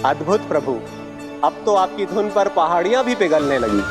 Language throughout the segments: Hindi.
अद्भुत प्रभु, अब तो आपकी धुन पर पहाड़ियां भी पिघलने लगी।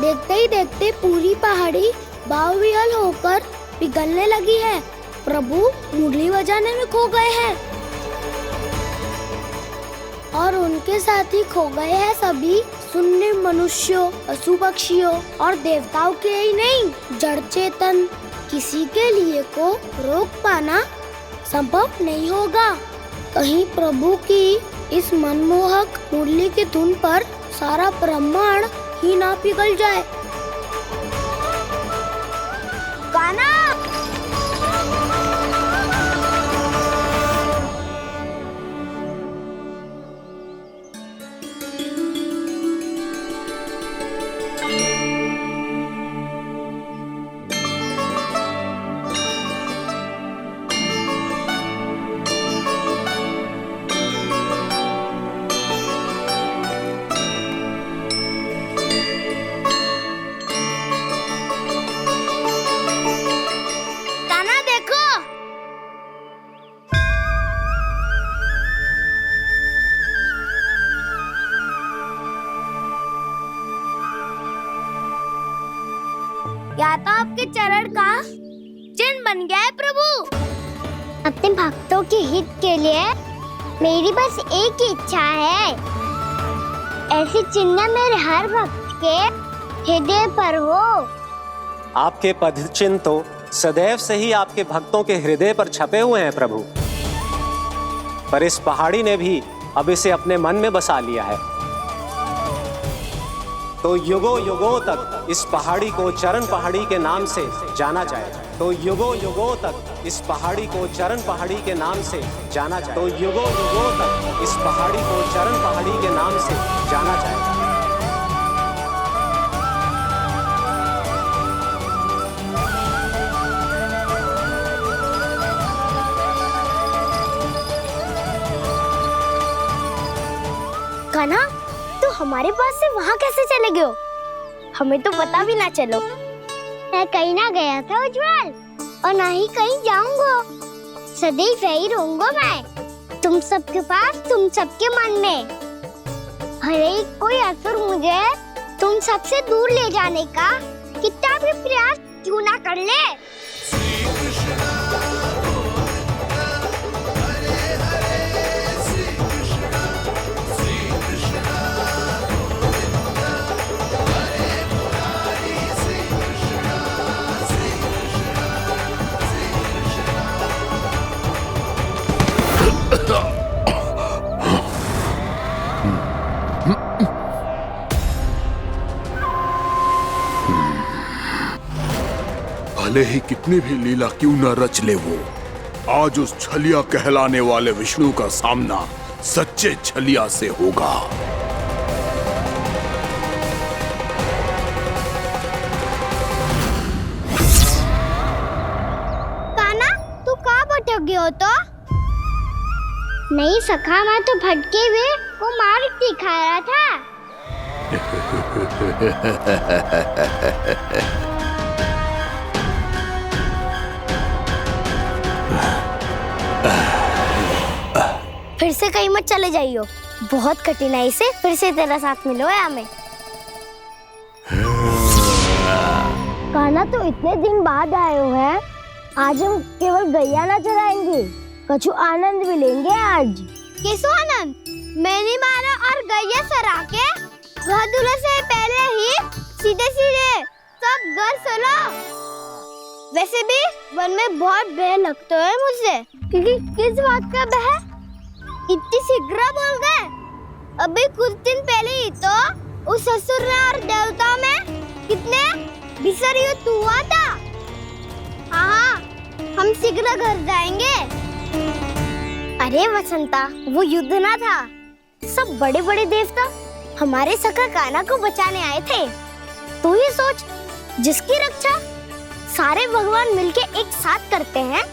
देखते ही देखते पूरी पहाड़ी बाहुविहल होकर पिघलने लगी है। प्रभु मुरली बजाने में खो गए हैं और उनके साथ ही खो गए हैं सभी सुनने मनुष्यों, पशु पक्षियों और देवताओं के ही नहीं, जड़ चेतन किसी के लिए को रोक पाना संभव नहीं होगा। कहीं प्रभु की इस मनमोहक मुरली की धुन पर सारा ब्रह्मांड ही ना पिघल जाए। गाना या तो आपके चरण का चिन्ह बन गया है प्रभु। अपने भक्तों के हित के लिए मेरी बस एक ही इच्छा है, ऐसी चिन्ह मेरे हर भक्त के हृदय पर हो। आपके पद चिन्ह तो सदैव से ही आपके भक्तों के हृदय पर छपे हुए हैं प्रभु, पर इस पहाड़ी ने भी अब इसे अपने मन में बसा लिया है। तो युगों युगों तक इस पहाड़ी को चरण पहाड़ी के नाम से जाना जाए। तो युगों युगों तक इस पहाड़ी को चरण पहाड़ी के नाम से जाना जाए। तो युगों युगों तक इस पहाड़ी को चरण पहाड़ी के नाम से जाना जाए। कान्हा, तो हमारे पास से वहाँ कैसे चले गए हो? हमें तो पता भी ना चलो। मैं कहीं ना गया था उज्जवल, और ना ही कहीं जाऊंगा। सदैव यही रहूंगा मैं, तुम सबके पास, तुम सबके मन में। भले ही कोई असुर मुझे तुम सबसे दूर ले जाने का कितना भी प्रयास क्यों ना कर ले। भले ही कितनी भी लीला क्यों न रच ले वो, आज उस छलिया कहलाने वाले विष्णु का सामना सच्चे छलिया से होगा। कान्हा, तू कहाँ भटक गए हो? तो नहीं सखा, मैं तो भटके हुए को मार्ग दिखा रहा था। फिर से कहीं मत चले जाइयो, बहुत कठिनाई से फिर से तेरा साथ मिलो है हमें। कान्हा, तो इतने दिन बाद आए हो हैं, आज हम केवल गैया ना चराएंगे, कछु आनंद भी लेंगे आज। किसो आनंद? मैंने मारा और गैया सरा के घर दूल्हे से पहले ही सीधे सीधे सब घर चलो। वैसे भी वन में बहुत भय लगता है मुझे, क्योंकि किस बात का भय? इतनी शीघ्र बोल गए। अभी कुछ दिन पहले ही तो उस ससुर और देवता में कितने भीषण युद्ध हुआ था। हाँ, हम शीघ्र घर जाएंगे। अरे वसंता, वो युद्ध ना था, सब बड़े बड़े देवता हमारे सखा कान्हा को बचाने आए थे। तू ही सोच, जिसकी रक्षा सारे भगवान मिलके एक साथ करते हैं,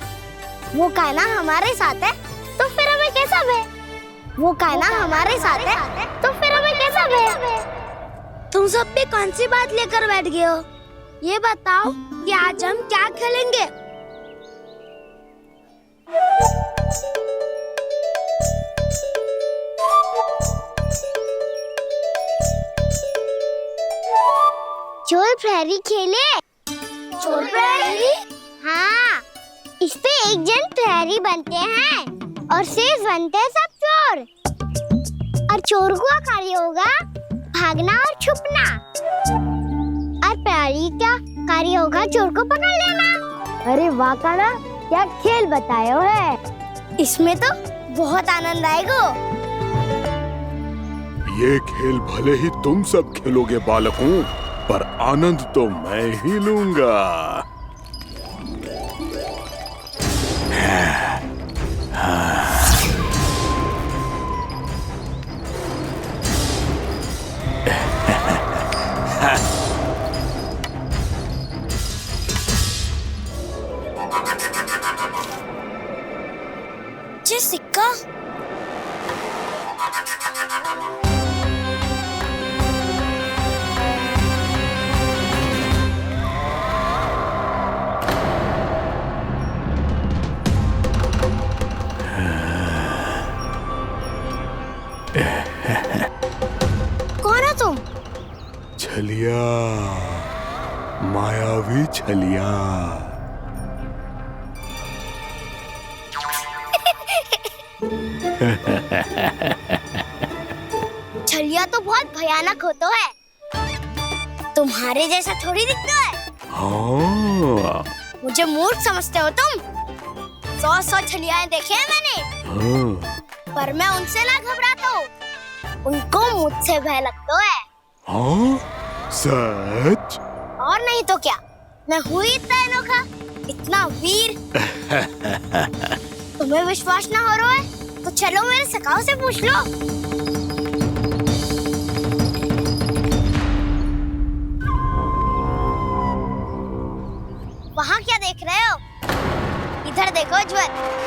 वो कान्हा हमारे साथ है तो फिर हमें कैसा भय? वो कान्हा हमारे साथ है तो फिर हमें कैसा भय? तुम सब भी कौन सी बात लेकर बैठ गए हो? ये बताओ कि आज हम क्या खेलेंगे? चोर प्रहरी खेले। चोर प्रहरी? हाँ, इस पे एक जन प्रहरी बनते हैं और शेष बनते हैं सब चोर। और चोर का कार्य होगा भागना और छुपना, और प्रहरी का कार्य होगा चोर को पकड़ लेना। अरे वाह कान्हा, क्या खेल बताए हो है। इसमें तो बहुत आनंद आएगा। ये खेल भले ही तुम सब खेलोगे बालकों, पर आनंद तो मैं ही लूंगा। ये सिक्का कौन हो तुम? छलिया, मायावी छलिया। छलिया तो बहुत भयानक होता है, तुम्हारे जैसा थोड़ी दिखता है। हाँ। मुझे मूर्ख समझते हो तुम? 100 छलियाएं देखे हैं मैंने। हाँ। पर मैं उनसे ना घबराता हूँ, उनको मुझसे भय लगता है। हाँ? सच? और नहीं तो क्या, मैं हूँ इतना अनोखा, इतना वीर। तुम्हें विश्वास ना हो रहा है तो चलो मेरे सखाओं से पूछ लो। वहाँ क्या देख रहे हो? इधर देखो ज्वर।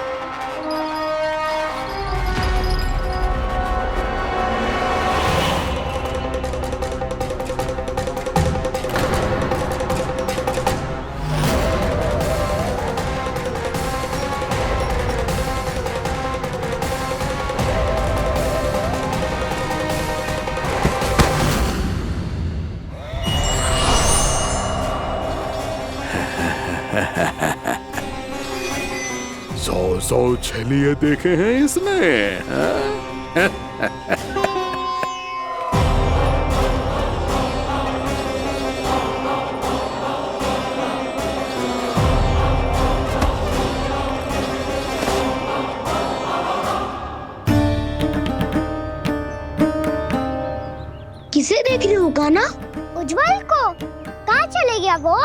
सौ छलिए देखे हैं इसने। किसे देख रही हो कान्हा? उज्जवल को। कहाँ चले गया वो?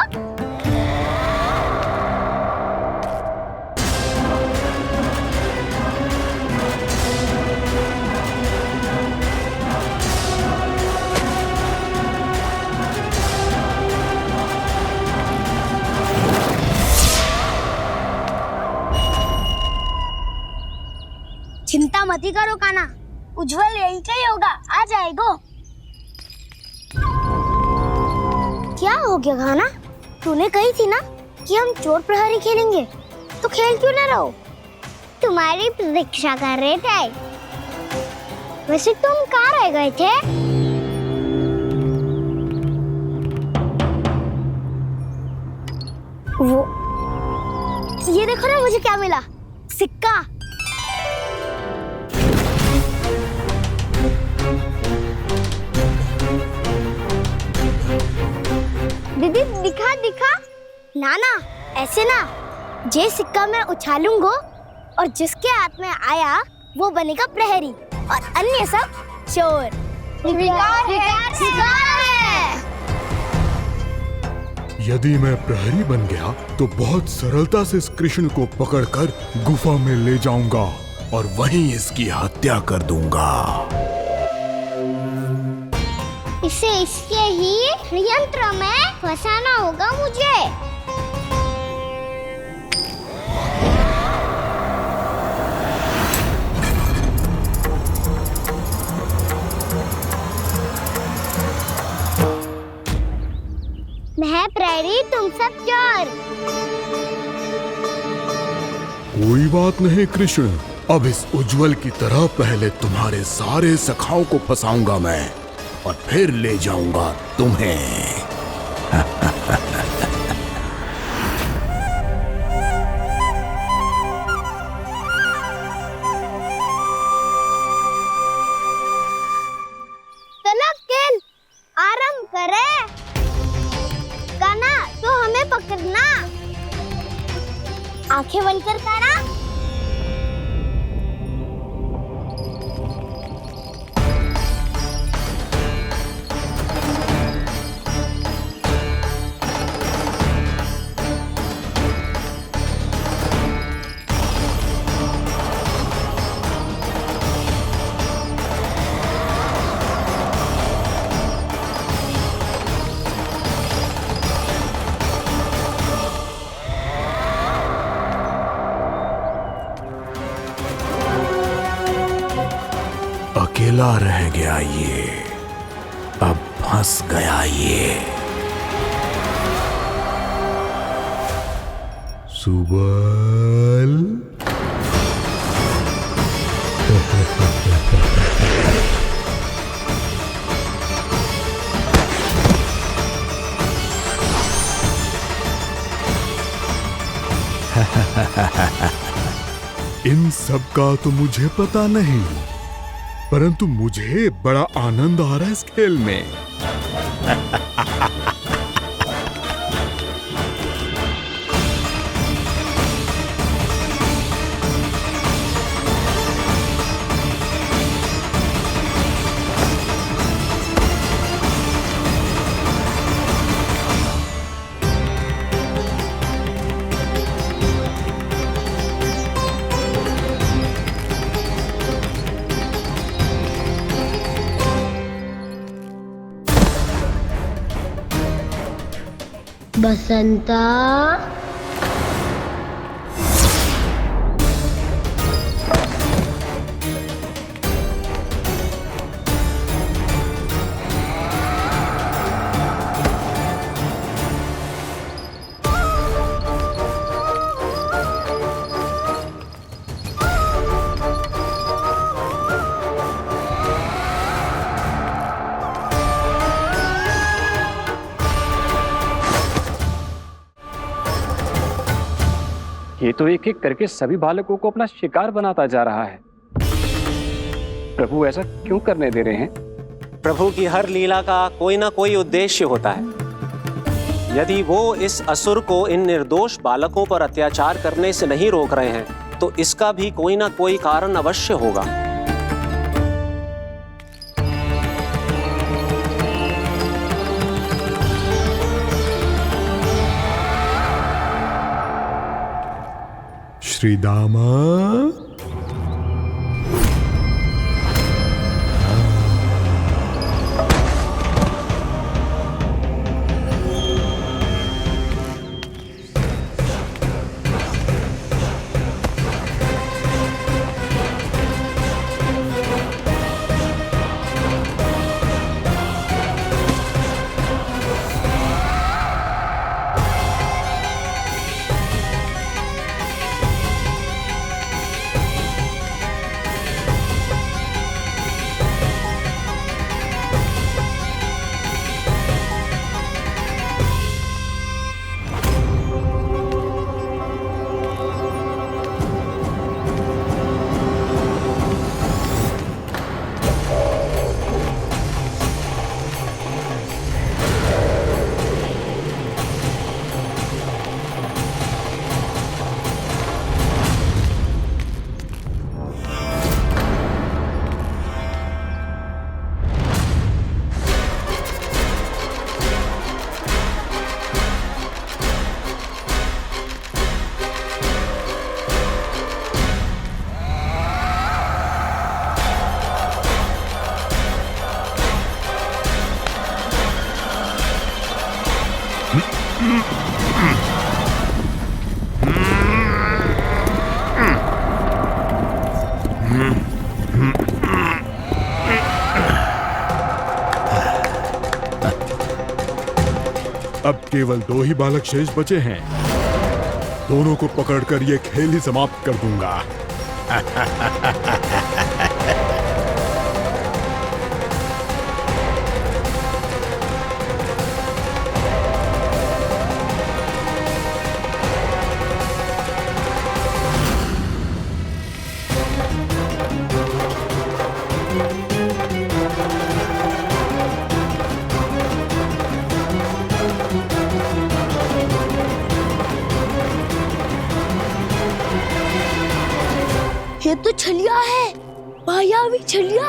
चिंता मत करो कान्हा, उज्जवल यही का ही होगा, आ जाएगा। क्या हो गया कान्हा? तूने कही थी ना कि हम चोर प्रहरी खेलेंगे, तो खेल क्यों ना रहो? तुम्हारी प्रतीक्षा कर रहे थे। वैसे तुम कहाँ रह गए थे? वो ये देखो ना, मुझे क्या मिला? सिक्का। दीदी दिखा दिखा। ना ना, ऐसे ना। जे सिक्का मैं उछालूंगा और जिसके हाथ में आया वो बनेगा प्रहरी और अन्य सब चोर। स्वीकार है, स्वीकार है। यदि मैं प्रहरी बन गया तो बहुत सरलता से इस कृष्ण को पकड़कर गुफा में ले जाऊंगा और वहीं इसकी हत्या कर दूंगा। इसे इसके ही यंत्र में फंसाना होगा मुझे। मैं प्रहरी, तुम सब चोर। कोई बात नहीं कृष्ण, अब इस उज्जवल की तरह पहले तुम्हारे सारे सखाओं को फंसाऊंगा मैं और फिर ले जाऊंगा तुम्हें। चलो खेल आरंभ करें। कान्हा, तो हमें पकड़ना। आंखें बंद कर कान्हा। अकेला रह गया ये, अब फंस गया ये। सुबल। इन सब का तो मुझे पता नहीं, परंतु मुझे बड़ा आनंद आ रहा है इस खेल में। बसंता, ये तो एक एक करके सभी बालकों को अपना शिकार बनाता जा रहा है। प्रभु ऐसा क्यों करने दे रहे हैं? प्रभु की हर लीला का कोई ना कोई उद्देश्य होता है। यदि वो इस असुर को इन निर्दोष बालकों पर अत्याचार करने से नहीं रोक रहे हैं तो इसका भी कोई ना कोई कारण अवश्य होगा। श्रीदामा, केवल 2 ही बालक शेष बचे हैं। दोनों को पकड़कर ये खेल ही समाप्त कर दूंगा। ये तो छलिया है, मायावी छलिया।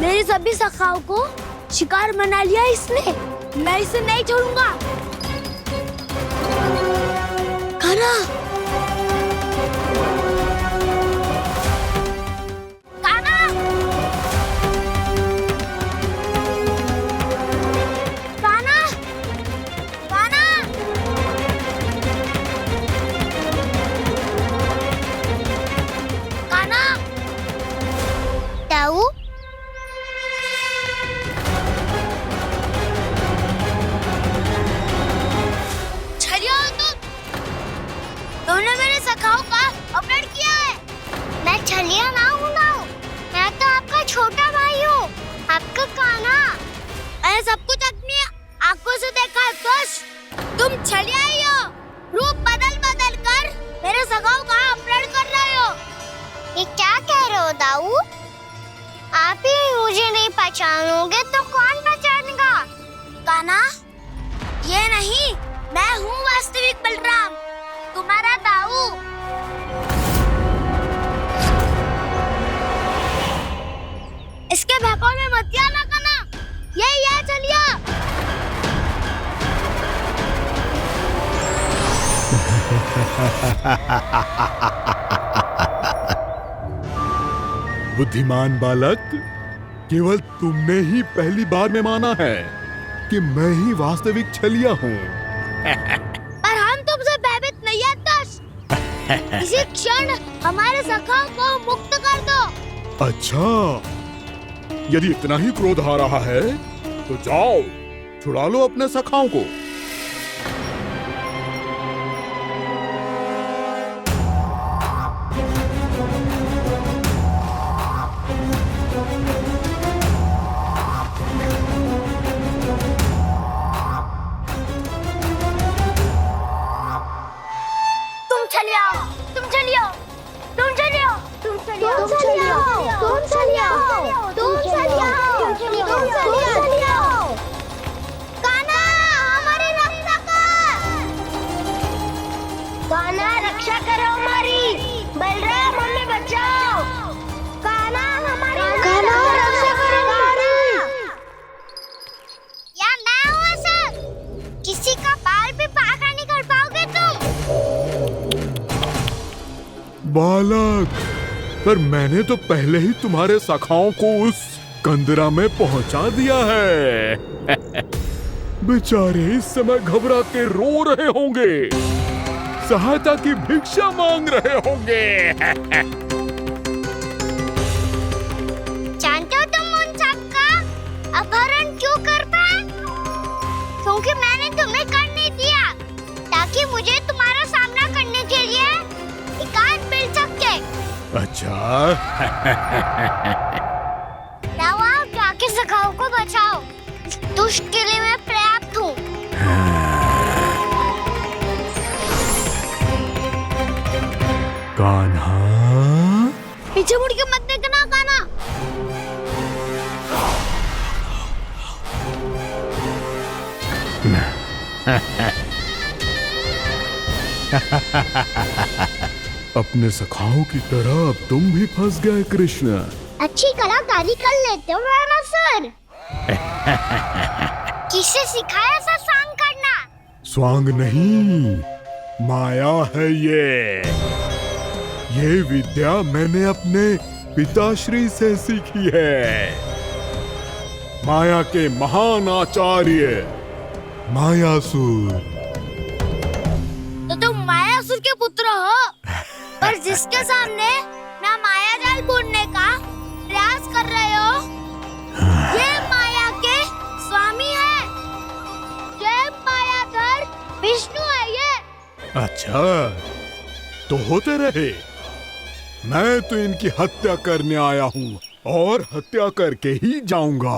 मेरे सभी सखाओं को शिकार बना लिया इसने। मैं इसे नहीं छोड़ूंगा। कान्हा, कान्हा, कान्हा, कान्हा। कान्हा, ताऊ, छलिया हो तुमने मेरे सखाओं का अपहरण किया है। मैं छलिया ना हूँ मैं तो आपका छोटा भाई हूँ, आपका कान्हा। मैंने सब कुछ अपनी आंखों से देखा है। तुम छलिया ही हो। रूप बदल बदल कर मेरे सखाओं का अपहरण कर रहे हो। ये क्या कह रहे हो दाऊ? आप ही मुझे नहीं पहचानोगे तो कौन पहचानेगा? कान्हा, ये नहीं, मैं हूँ वास्तविक बलराम, तुम्हारा दाऊ। इसके बहकावे में मत आना कान्हा, ये चलिए। बुद्धिमान बालक, केवल तुमने ही पहली बार में माना है कि मैं ही वास्तविक छलिया हूँ। पर हम तुमसे भयभीत नहीं है दस। इसी क्षण हमारे सखाओं को मुक्त कर दो। अच्छा, यदि इतना ही क्रोध आ रहा है तो जाओ, छुड़ा लो अपने सखाओं को। रक्षा करो हमारी। बलराम, हमें बचाओ। कान्हा, हमारी रक्षा करो हमारी। या मैं हूँ सर, किसी का बाल भी बाहर नहीं कर पाओगे तुम। बालक, पर मैंने तो पहले ही तुम्हारे सखाओं को उस कंदरा में पहुंचा दिया है। बेचारे इस समय घबरा के रो रहे होंगे, सहायता की भिक्षा मांग रहे होंगे। जानते हो तुम उन सबका अपहरण क्यों कर पाए? क्योंकि मैंने तुम्हें कर नहीं दिया, ताकि मुझे तुम्हारा सामना करने के लिए एकांत मिल सके। अच्छा। जाओ, आप जाके सखाओं को बचाओ। इस दुष्ट के लिए मैं पर्याप्त हूँ। कान्हा, पीछे मुड़ के मत देखना कान्हा। अपने सखाओं की तरह अब तुम भी फंस गए कृष्ण। अच्छी कलाकारी कर लेते हो मेरा सर। किसे सिखाया ऐसा स्वांग करना? स्वांग नहीं, माया है ये विद्या मैंने अपने पिताश्री से सीखी है। माया के महान आचार्य मायासुर। तो तुम मायासुर के पुत्र हो, पर जिसके सामने मैं माया जाल बुनने का प्रयास कर रहे हो, ये माया के स्वामी है। विष्णु है ये। अच्छा, तो होते रहे। मैं तो इनकी हत्या करने आया हूँ और हत्या करके ही जाऊंगा।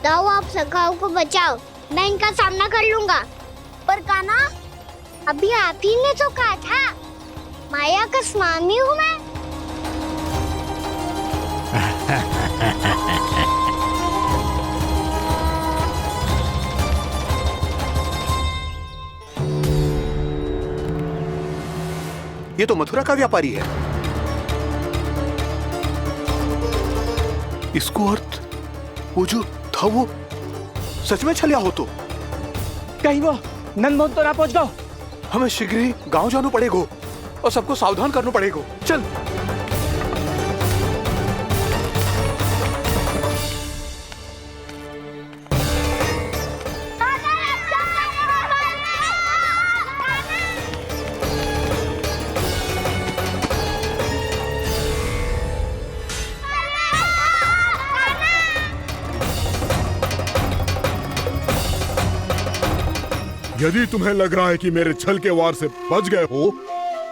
जाओ आप सखाओं को बचाओ, मैं इनका सामना कर लूंगा। पर कान्हा, अभी आप ही ने तो कहा था माया का स्वामी हूँ मैं। ये तो मथुरा का व्यापारी है। इसको अर्थ वो जो था वो सच में छलिया हो तो कहीं वो नंदमोहन तो ना पहुंच गो। हमें शीघ्र ही गांव जाना पड़ेगा और सबको सावधान करना पड़ेगा। चल। यदि तुम्हें लग रहा है कि मेरे छल के वार से बच गए हो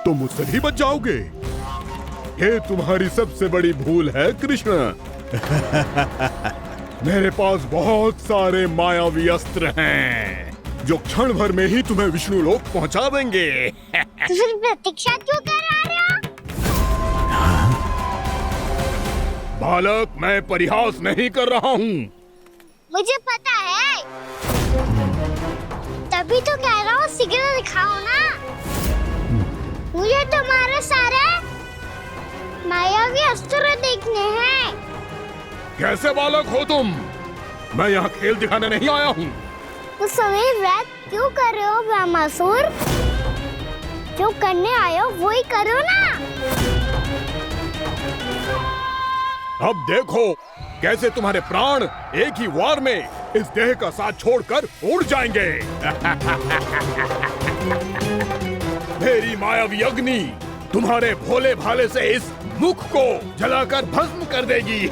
तो मुझसे भी बच जाओगे। ये तुम्हारी सबसे बड़ी भूल है कृष्ण। मेरे पास बहुत सारे मायावी अस्त्र हैं जो क्षण भर में ही तुम्हें विष्णु लोक पहुंचा देंगे। तो फिर प्रतीक्षा क्यों कर रहे हो? बालक, मैं परिहास नहीं कर रहा हूँ। मुझे पता है, तभी तो कह रहा हूँ शीघ्र दिखाओ ना। मुझे तुम्हारे सारे मायावी अस्त्र देखने हैं। कैसे बालक हो तुम? मैं यहाँ खेल दिखाने नहीं आया हूँ। तो समय व्यर्थ क्यों कर रहे हो ब्रह्मासुर? जो करने आए हो वो ही करो ना। अब देखो कैसे तुम्हारे प्राण एक ही वार में इस देह का साथ छोड़कर उड़ जाएंगे। मेरी मायावी अग्नि तुम्हारे भोले भाले से इस मुख को जलाकर भस्म कर देगी।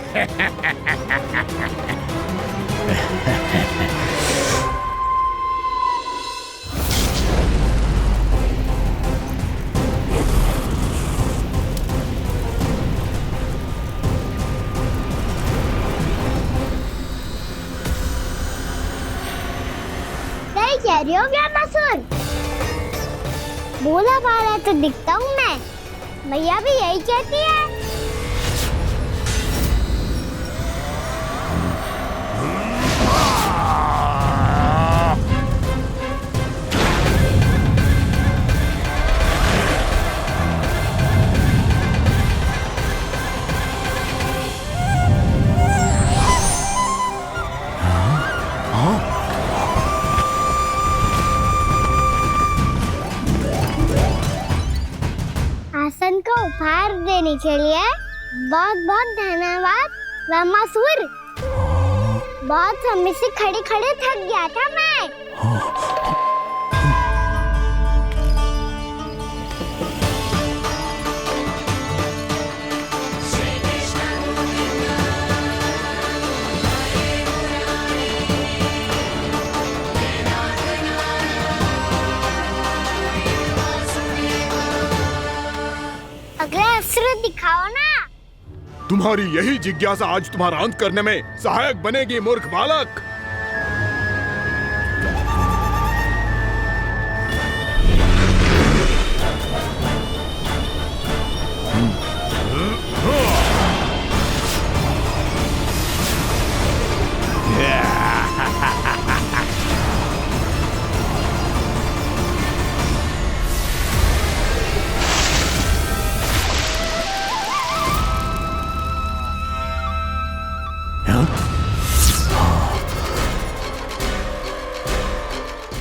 सही कह रही हो ब्रह्मासुर। भोला भाला तो दिखता हूँ मैं, मैया भी यही कहती है। आसन का उपहार देने के लिए बहुत बहुत धन्यवाद ब्रह्मासुर। बहुत समय से खड़े खड़े थक गया था मैं। अगला अस्त्र दिखाओ ना। तुम्हारी यही जिज्ञासा आज तुम्हारा अंत करने में सहायक बनेगी मूर्ख बालक।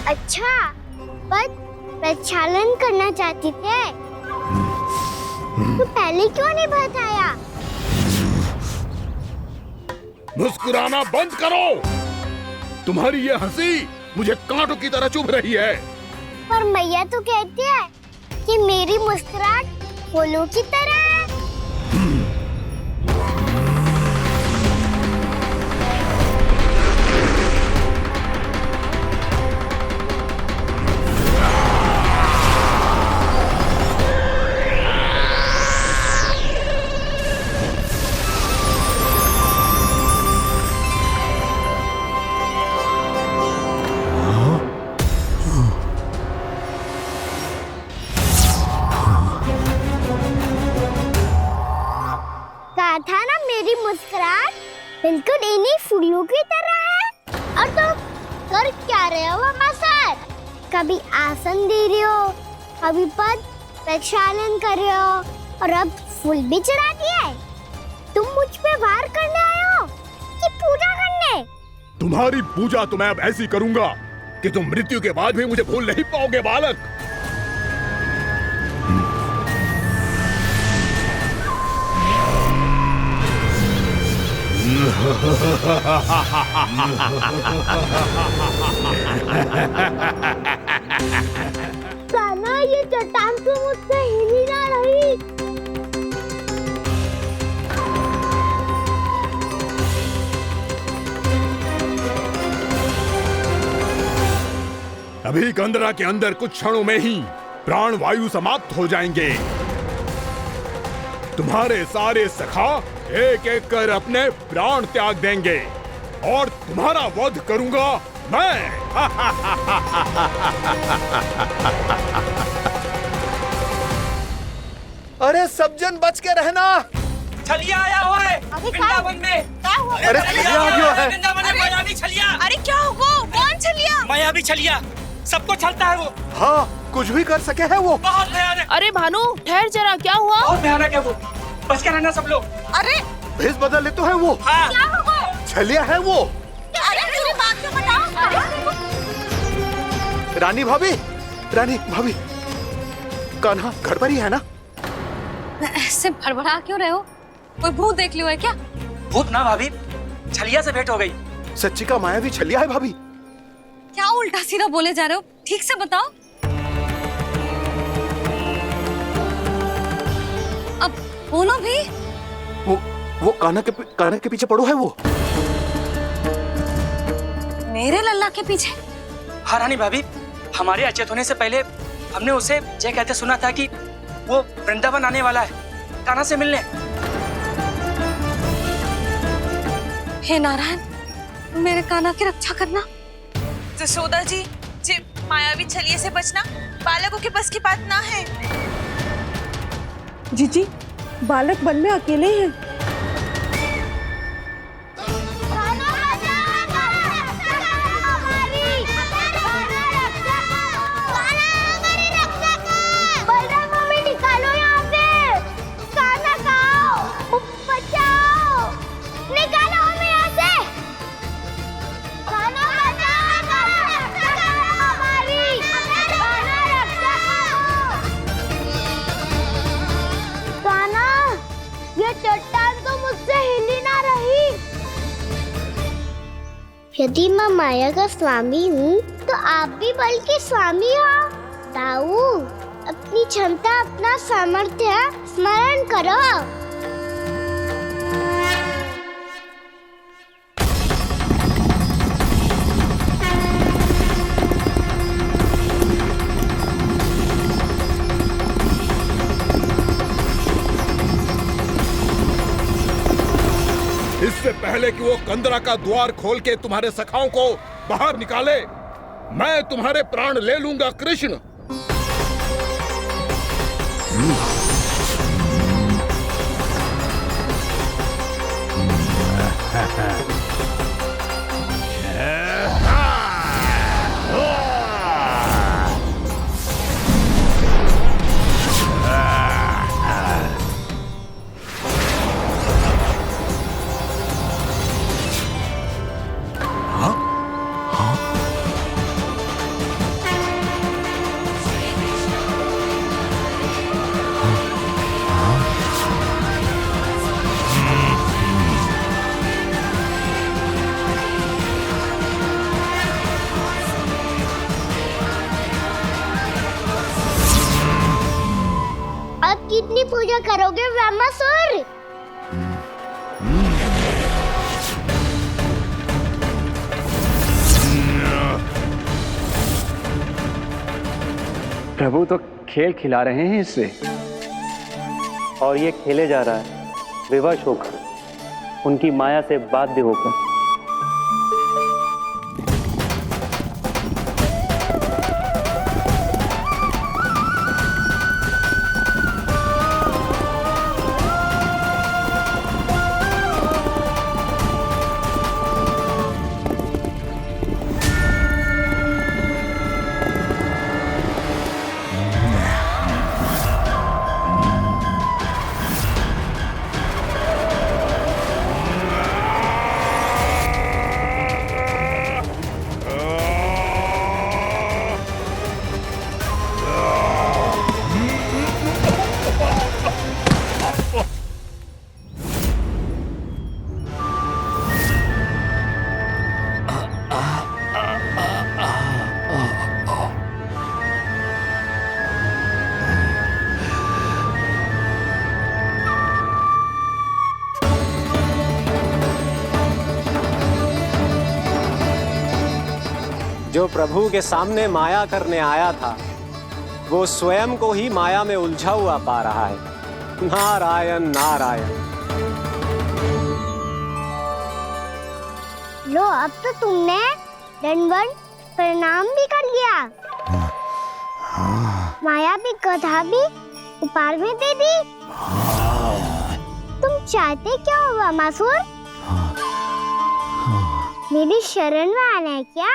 अच्छा, पर प्रक्षालन करना चाहती थे तो पहले क्यों नहीं बताया? मुस्कुराना बंद करो। तुम्हारी ये हंसी मुझे कांटों की तरह चुभ रही है। पर मैया तो कहती है कि मेरी मुस्कुराहट फूलों की तरह है। मुस्कुराहट बिल्कुल इन्हीं फूलों की तरह है। और तुम कर क्या रहे हो मामा सर? कभी आसन दे रहे हो, कभी पद प्रक्षालन कर रहे हो और अब फूल भी चढ़ा दिया है। तुम मुझ पे वार करने आए हो कि पूजा करने? तुम्हारी पूजा तो मैं अब ऐसी करूंगा कि तुम मृत्यु के बाद भी मुझे भूल नहीं पाओगे बालक। कान्हा, ये चट्टान तो मुझसे हिल ही ना रही। अभी कंदरा के अंदर कुछ क्षणों में ही प्राण वायु समाप्त हो जाएंगे। तुम्हारे सारे सखा एक एक कर अपने प्राण त्याग देंगे और तुम्हारा वध करूंगा मैं। अरे सब जन बच के रहना। छलिया आया हुआ है वृंदावन में। अरे छलिया आ गया है। वृंदावन में मायावी छलिया। अरे क्या हुआ? कौन छलिया? मायावी छलिया, सबको छलता है वो। हाँ, कुछ भी कर सके है वो। बहुत भयानक। अरे भानु ठहर जरा, क्या हुआ? बहुत भयानक है वो, बच के रहना सब लोग। अरे भेष बदल ले तो है वो। हाँ। क्या हुआ? छलिया है वो। अरे पूरी बात तो बताओ। रानी भाभी, रानी भाभी, कान्हा घर पर ही है ना? ऐसे भड़बड़ा क्यों रहे हो? कोई भूत देख लियो है क्या? भूत ना भाभी, छलिया से भेंट हो गई। सच्ची का मायावी छलिया है भाभी। क्या उल्टा सीधा बोले जा रहे हो? ठीक से बताओ। अब बोलो भी। वो कान्हा के पीछे पड़ो है वो। मेरे लल्ला के पीछे? हाँ रानी भाभी, हमारे अचेत होने से पहले हमने उसे ये कहते सुना था कि वो वृंदावन आने वाला है कान्हा से मिलने। हे नारायण, मेरे कान्हा की रक्षा करना। जसोदा जी, मायावी छलिए से बचना बालकों के बस की बात ना है। जीजी, बालक वन में अकेले हैं। यदि मैं माया का स्वामी हूँ तो आप भी बल के स्वामी हो। ताऊ, अपनी क्षमता, अपना सामर्थ्य स्मरण करो। इससे पहले कि वो कंदरा का द्वार खोल के तुम्हारे सखाओं को बाहर निकाले, मैं तुम्हारे प्राण ले लूंगा कृष्ण। अब कितनी पूजा करोगे ब्रह्मासुर? प्रभु तो खेल खिला रहे हैं इससे, और ये खेले जा रहा है विवश होकर, उनकी माया से बाध्य होकर। जो प्रभु के सामने माया करने आया था वो स्वयं को ही माया में उलझा हुआ पा रहा है। नारायण नारायण। लो, अब तो तुमने दंडवत प्रणाम भी कर लिया, माया भी कथा भी उपहार में दे दी। तुम चाहते क्या हो वामासुर? मेरी शरण में आना है क्या?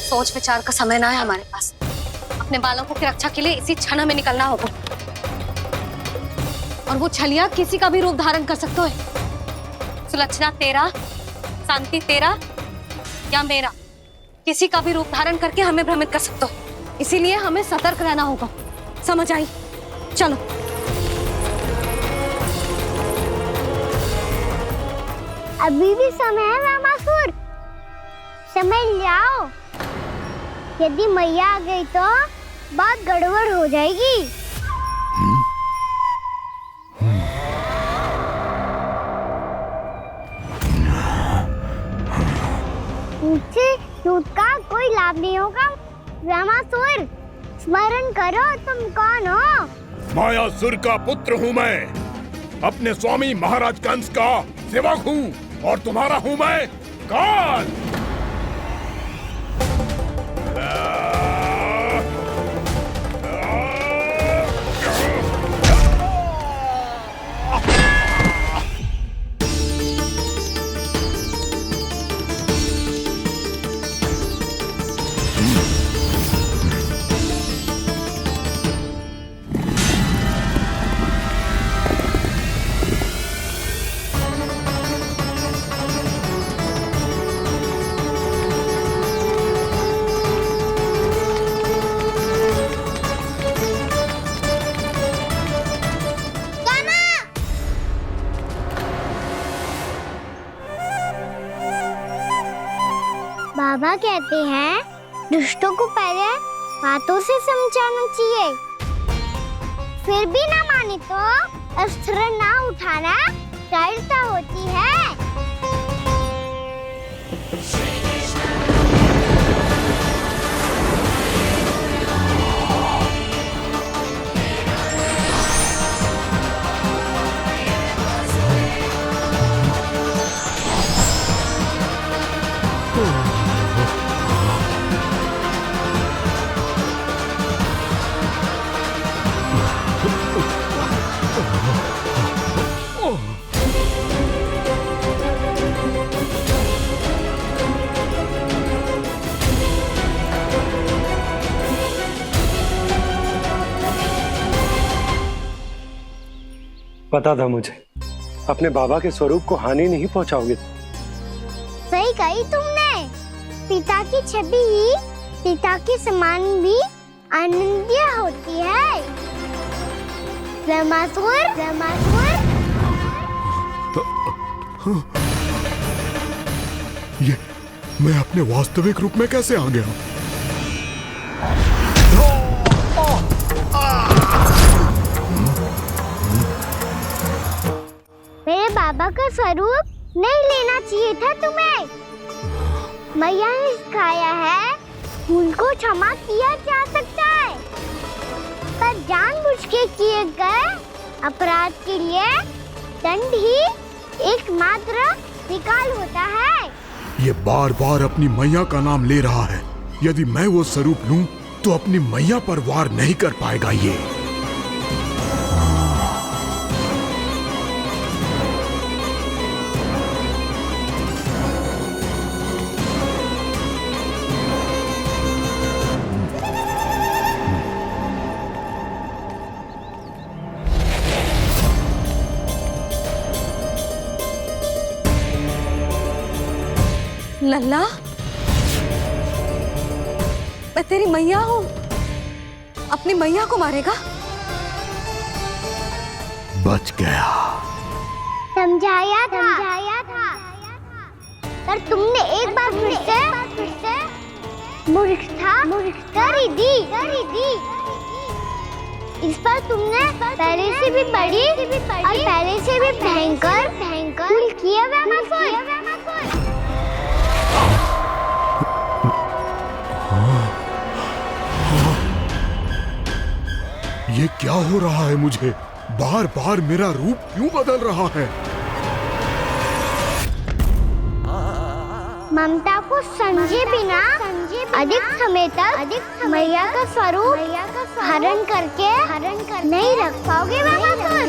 सोच विचार का समय ना है हमारे पास। अपने बालकों की रक्षा के लिए इसी क्षण में निकलना होगा। और वो छलिया किसी का भी रूप धारण कर सकते है। सुलक्षणा तेरा, शांति तेरा या मेरा, किसी का भी रूप धारण करके हमें भ्रमित कर सकते हो। इसीलिए हमें सतर्क रहना होगा। समझ आई? चलो। अभी भी समय है वामासुर, समय लाओ। यदि मैया आ गई तो बात गड़बड़ हो जाएगी। मुझसे झूठ का कोई लाभ नहीं होगा। वामासुर, स्मरण करो तुम कौन हो? मायासुर का पुत्र हूँ मैं, अपने स्वामी महाराज कंस का सेवक हूँ, और तुम्हारा हूँ मैं काल। बाबा कहते हैं दुष्टों को पहले बातों से समझाना चाहिए, फिर भी ना माने तो अस्त्र ना उठाना दृढ़ता होती है। पता था मुझे, अपने बाबा के स्वरूप को हानि नहीं पहुंचाओगे। सही कही तुमने। पिता की छवि ही पिता के समान भी अनन्य होती है। वामासुर, वामासुर। ये मैं अपने वास्तविक रूप में कैसे आ गया? मेरे बाबा का स्वरूप नहीं लेना चाहिए था तुम्हें। मैया ने सिखाया है भूल को क्षमा किया जा सकता है, पर जानबूझ के किए गए अपराध के लिए दंड ही एकमात्र विकल्प होता है। ये बार बार अपनी मैया का नाम ले रहा है। यदि मैं वो स्वरूप लूं तो अपनी मैया पर वार नहीं कर पाएगा ये। लल्ला, मैं तेरी मैया हूँ, अपनी मैया को मारेगा? बच गया। समझाया था पर तुमने एक बार फिर से मूर्खता कर ही दी। इस पर तुमने पहले से भी बड़ी और पहले से भी भयंकर भूल किया वैमासुर। ये क्या हो रहा है मुझे? बार बार मेरा रूप क्यों बदल रहा है? ममता को समझे बिना अधिक समय तक मैया का स्वरूप हरण करके नहीं रख पाओगे वैमासुर।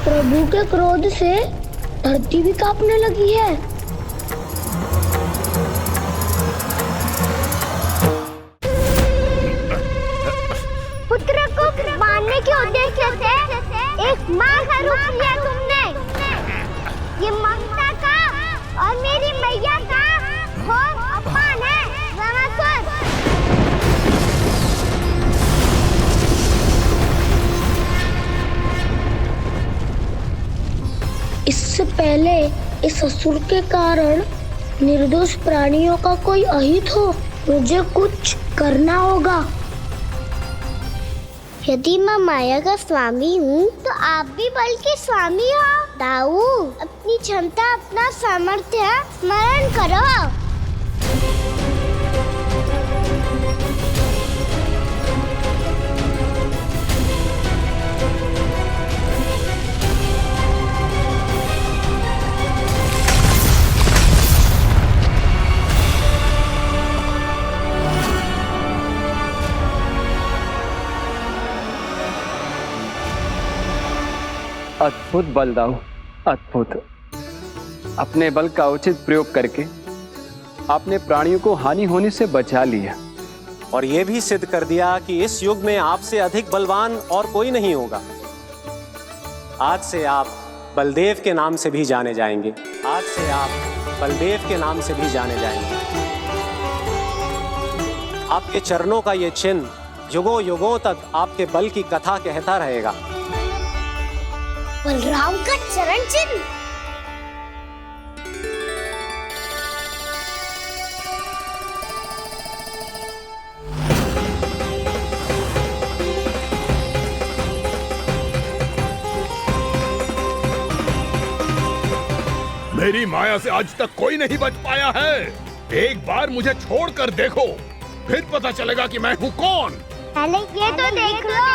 प्रभु के क्रोध से धरती भी कांपने लगी है। पुत्र को मारने के उद्देश्य से एक मां का रूप लिया तुमने। ये ममता का और मेरी मैया का घोर अपमान है वैमासुर। इससे पहले इस असुर के कारण निर्दोष प्राणियों का कोई अहित हो, मुझे कुछ करना होगा। यदि मैं माया का स्वामी हूँ तो आप भी बल के स्वामी हो। दाऊ, अपनी क्षमता, अपना सामर्थ्य स्मरण करो। अद्भुत बल दाऊ, अद्भुत। अपने बल का उचित प्रयोग करके आपने प्राणियों को हानि होने से बचा लिया और ये भी सिद्ध कर दिया कि इस युग में आपसे अधिक बलवान और कोई नहीं होगा। आज से आप बलदेव के नाम से भी जाने जाएंगे। आज से आप बलदेव के नाम से भी जाने जाएंगे। आपके चरणों का ये चिन्ह युगों युगों तक आपके बल की कथा कहता रहेगा। बलराम का चरण चिन्ह। मेरी माया से आज तक कोई नहीं बच पाया है। एक बार मुझे छोड़कर देखो, फिर पता चलेगा कि मैं हूँ कौन। पहले ये तो देख लो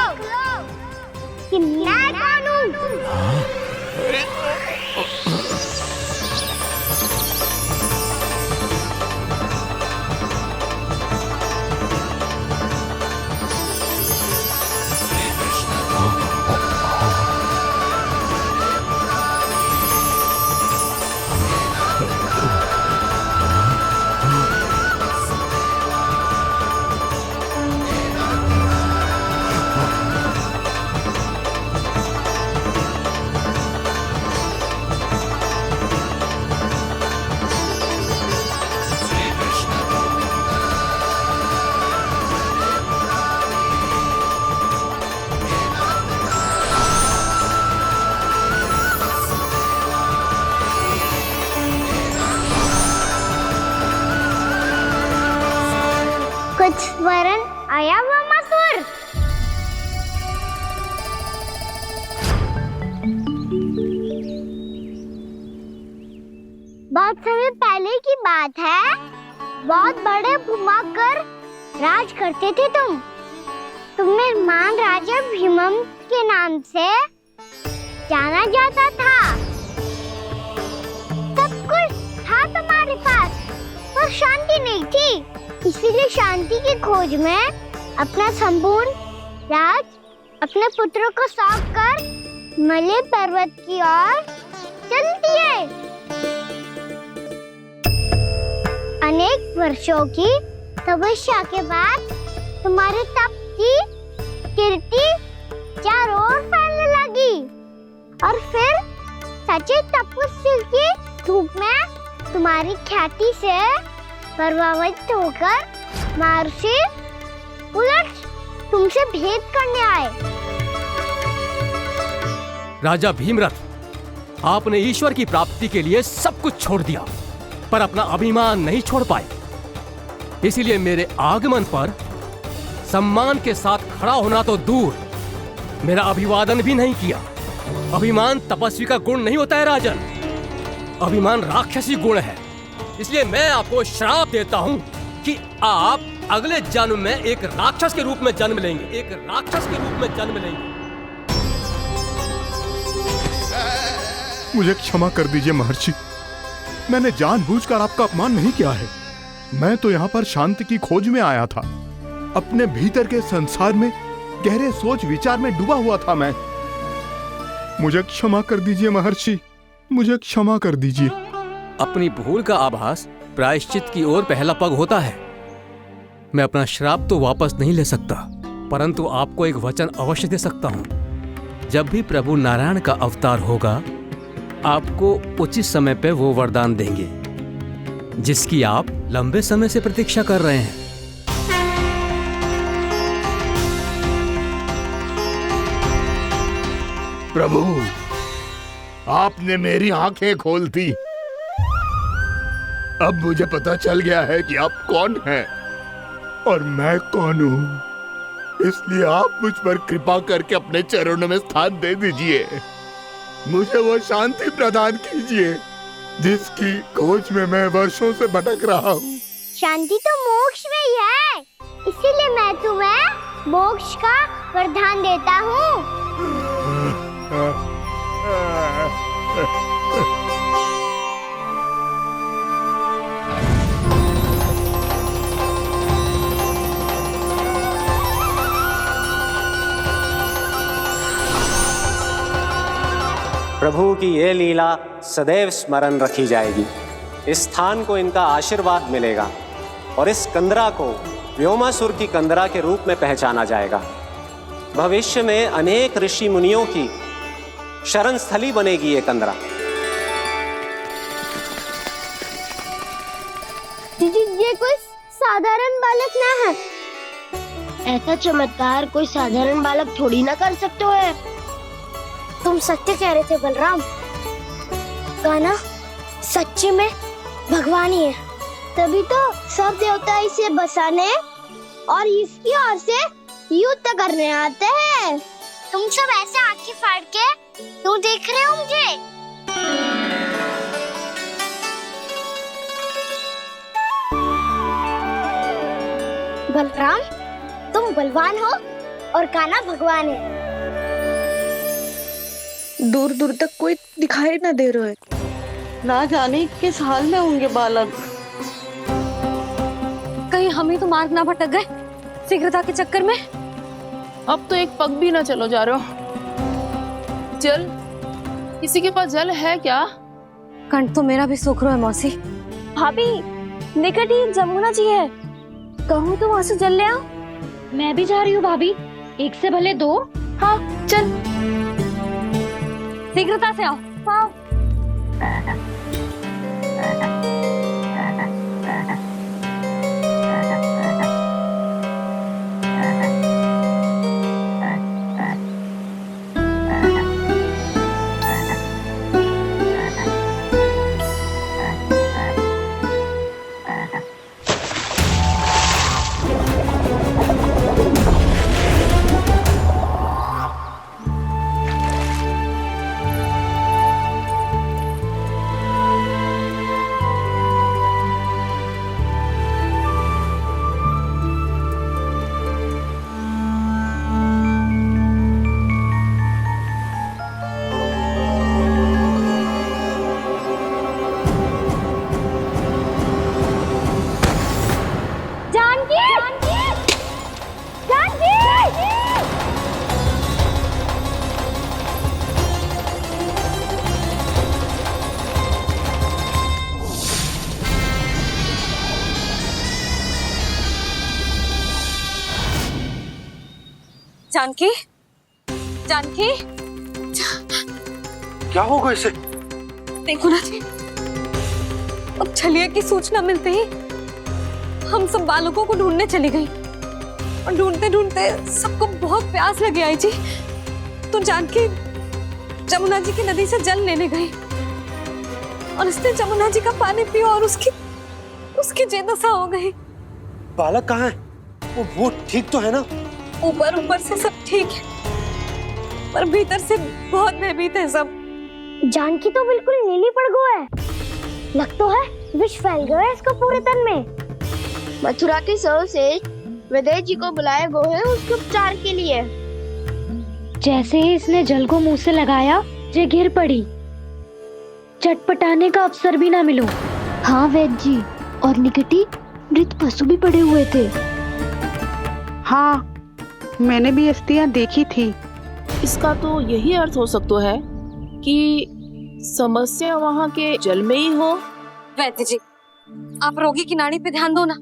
कि मैं कौन हूँ। कुछ वरन आया वैमासुर। बहुत समय पहले की बात है। बहुत बड़े भूमाकर राज करते थे तुम्हें महान राजा भीमम के नाम से जाना जाता था। सब कुछ था तुम्हारे पास, पर शांति नहीं थी। इसीलिए शांति की खोज में अपना संपूर्ण राज अपने पुत्रों को सौंप कर मलय पर्वत की ओर चल दिए। अनेक वर्षों की तपस्या के बाद तुम्हारे तप की कीर्ति चारों ओर फैलने लगी और फिर सच्चे तपस्वी के रूप में तुम्हारी ख्याति से प्रभावित होकर महर्षि उलट तुमसे भेंट करने आए। राजा भीमरथ, आपने ईश्वर की प्राप्ति के लिए सब कुछ छोड़ दिया, पर अपना अभिमान नहीं छोड़ पाए। इसीलिए मेरे आगमन पर सम्मान के साथ खड़ा होना तो दूर, मेरा अभिवादन भी नहीं किया। अभिमान तपस्वी का गुण नहीं होता है राजन, अभिमान राक्षसी गुण है। इसलिए मैं आपको श्राप देता हूं कि आप अगले जन्म में एक राक्षस के रूप में जन्म लेंगे, एक राक्षस के रूप में जन्म लेंगे। मुझे क्षमा कर दीजिए महर्षि, मैंने जानबूझकर आपका अपमान नहीं किया है। मैं तो यहाँ पर शांति की खोज में आया था। अपने भीतर के संसार में गहरे सोच विचार में डूबा हुआ था मैं। मुझे क्षमा कर दीजिए महर्षि, मुझे क्षमा कर दीजिए। अपनी भूल का आभास प्रायश्चित की ओर पहला पग होता है। मैं अपना श्राप तो वापस नहीं ले सकता, परंतु आपको एक वचन अवश्य दे सकता हूँ। जब भी प्रभु नारायण का अवतार होगा, आपको उचित समय पे वो वरदान देंगे जिसकी आप लंबे समय से प्रतीक्षा कर रहे हैं। प्रभु, आपने मेरी आंखें खोल दी। अब मुझे पता चल गया है कि आप कौन हैं और मैं कौन हूं। इसलिए आप मुझ पर कृपा करके अपने चरणों में स्थान दे दीजिए। मुझे वो शांति प्रदान कीजिए जिसकी खोज में मैं वर्षों से भटक रहा हूँ। शांति तो मोक्ष में ही है, इसीलिए मैं तुम्हें मोक्ष का वरदान देता हूँ। प्रभु की ये लीला सदैव स्मरण रखी जाएगी। इस स्थान को इनका आशीर्वाद मिलेगा और इस कंदरा को व्योमासुर की कंदरा के रूप में पहचाना जाएगा। भविष्य में अनेक ऋषि मुनियों की शरण स्थली बनेगी ये कंदरा। दीदी, ये कोई साधारण बालक ना है। ऐसा चमत्कार कोई साधारण बालक थोड़ी ना कर सकते है। तुम सत्य कह रहे थे बलराम, गाना सच्ची में भगवान ही है। तभी तो सब देवता इसे बसाने और इसकी ओर से युद्ध करने आते हैं। तुम सब ऐसे आंखें फाड़ के क्यों देख रहे हो मुझे? बलराम, तुम बलवान हो और कान्हा भगवान है। दूर दूर तक कोई दिखाई ना दे रहा है। ना जाने किस हाल में होंगे बालक। कहीं हम ही तो मार्ग ना भटक गए शीघ्रता के चक्कर में। अब तो एक पग भी ना चलो जा रहे हो। जल, किसी के पास जल है क्या? कंठ तो मेरा भी सूख रहा है मौसी। भाभी, निकट ही जमुना जी है, कहूँ तो वहाँ से जल ले आओ। मैं भी जा रही हूँ भाभी, एक से भले दो। हाँ चल, शीघ्रता से आओ। हाँ। जानकी, जानकी, क्या होगा इसे? देखो ना जी, अब छलिया की सूचना मिलते ही हम सब बालकों को ढूंढने चली गई और ढूंढते ढूंढते सबको बहुत प्यास लगी आई जी। तो जानकी जमुना जी की नदी से जल लेने गई और उसने जमुना जी का पानी पिया और उसकी जेदशा हो गई। बालक कहाँ है? वो ठीक तो है ना? ऊपर से सब ठीक है, पर भीतर से बहुत भयभीत है सब। जानकी तो बिल्कुल नीली पड़ गया है। लग तो है विष फैल गया है इसका पूरे तन में। मथुरा के सर्वश्रेष्ठ विदेह जी को बुलाए गए हैं उसके उपचार के लिए। जैसे ही इसने जल को मुंह से लगाया, जे गिर पड़ी। चटपटाने का अवसर भी ना मिलो। हाँ वैद्य जी, और निकटी मृत पशु भी पड़े हुए थे। हाँ, मैंने भी अस्थियां देखी थी। इसका तो यही अर्थ हो सकता है कि समस्या वहाँ के जल में ही हो। वैद्य जी, आप रोगी की नाड़ी पे ध्यान दो ना।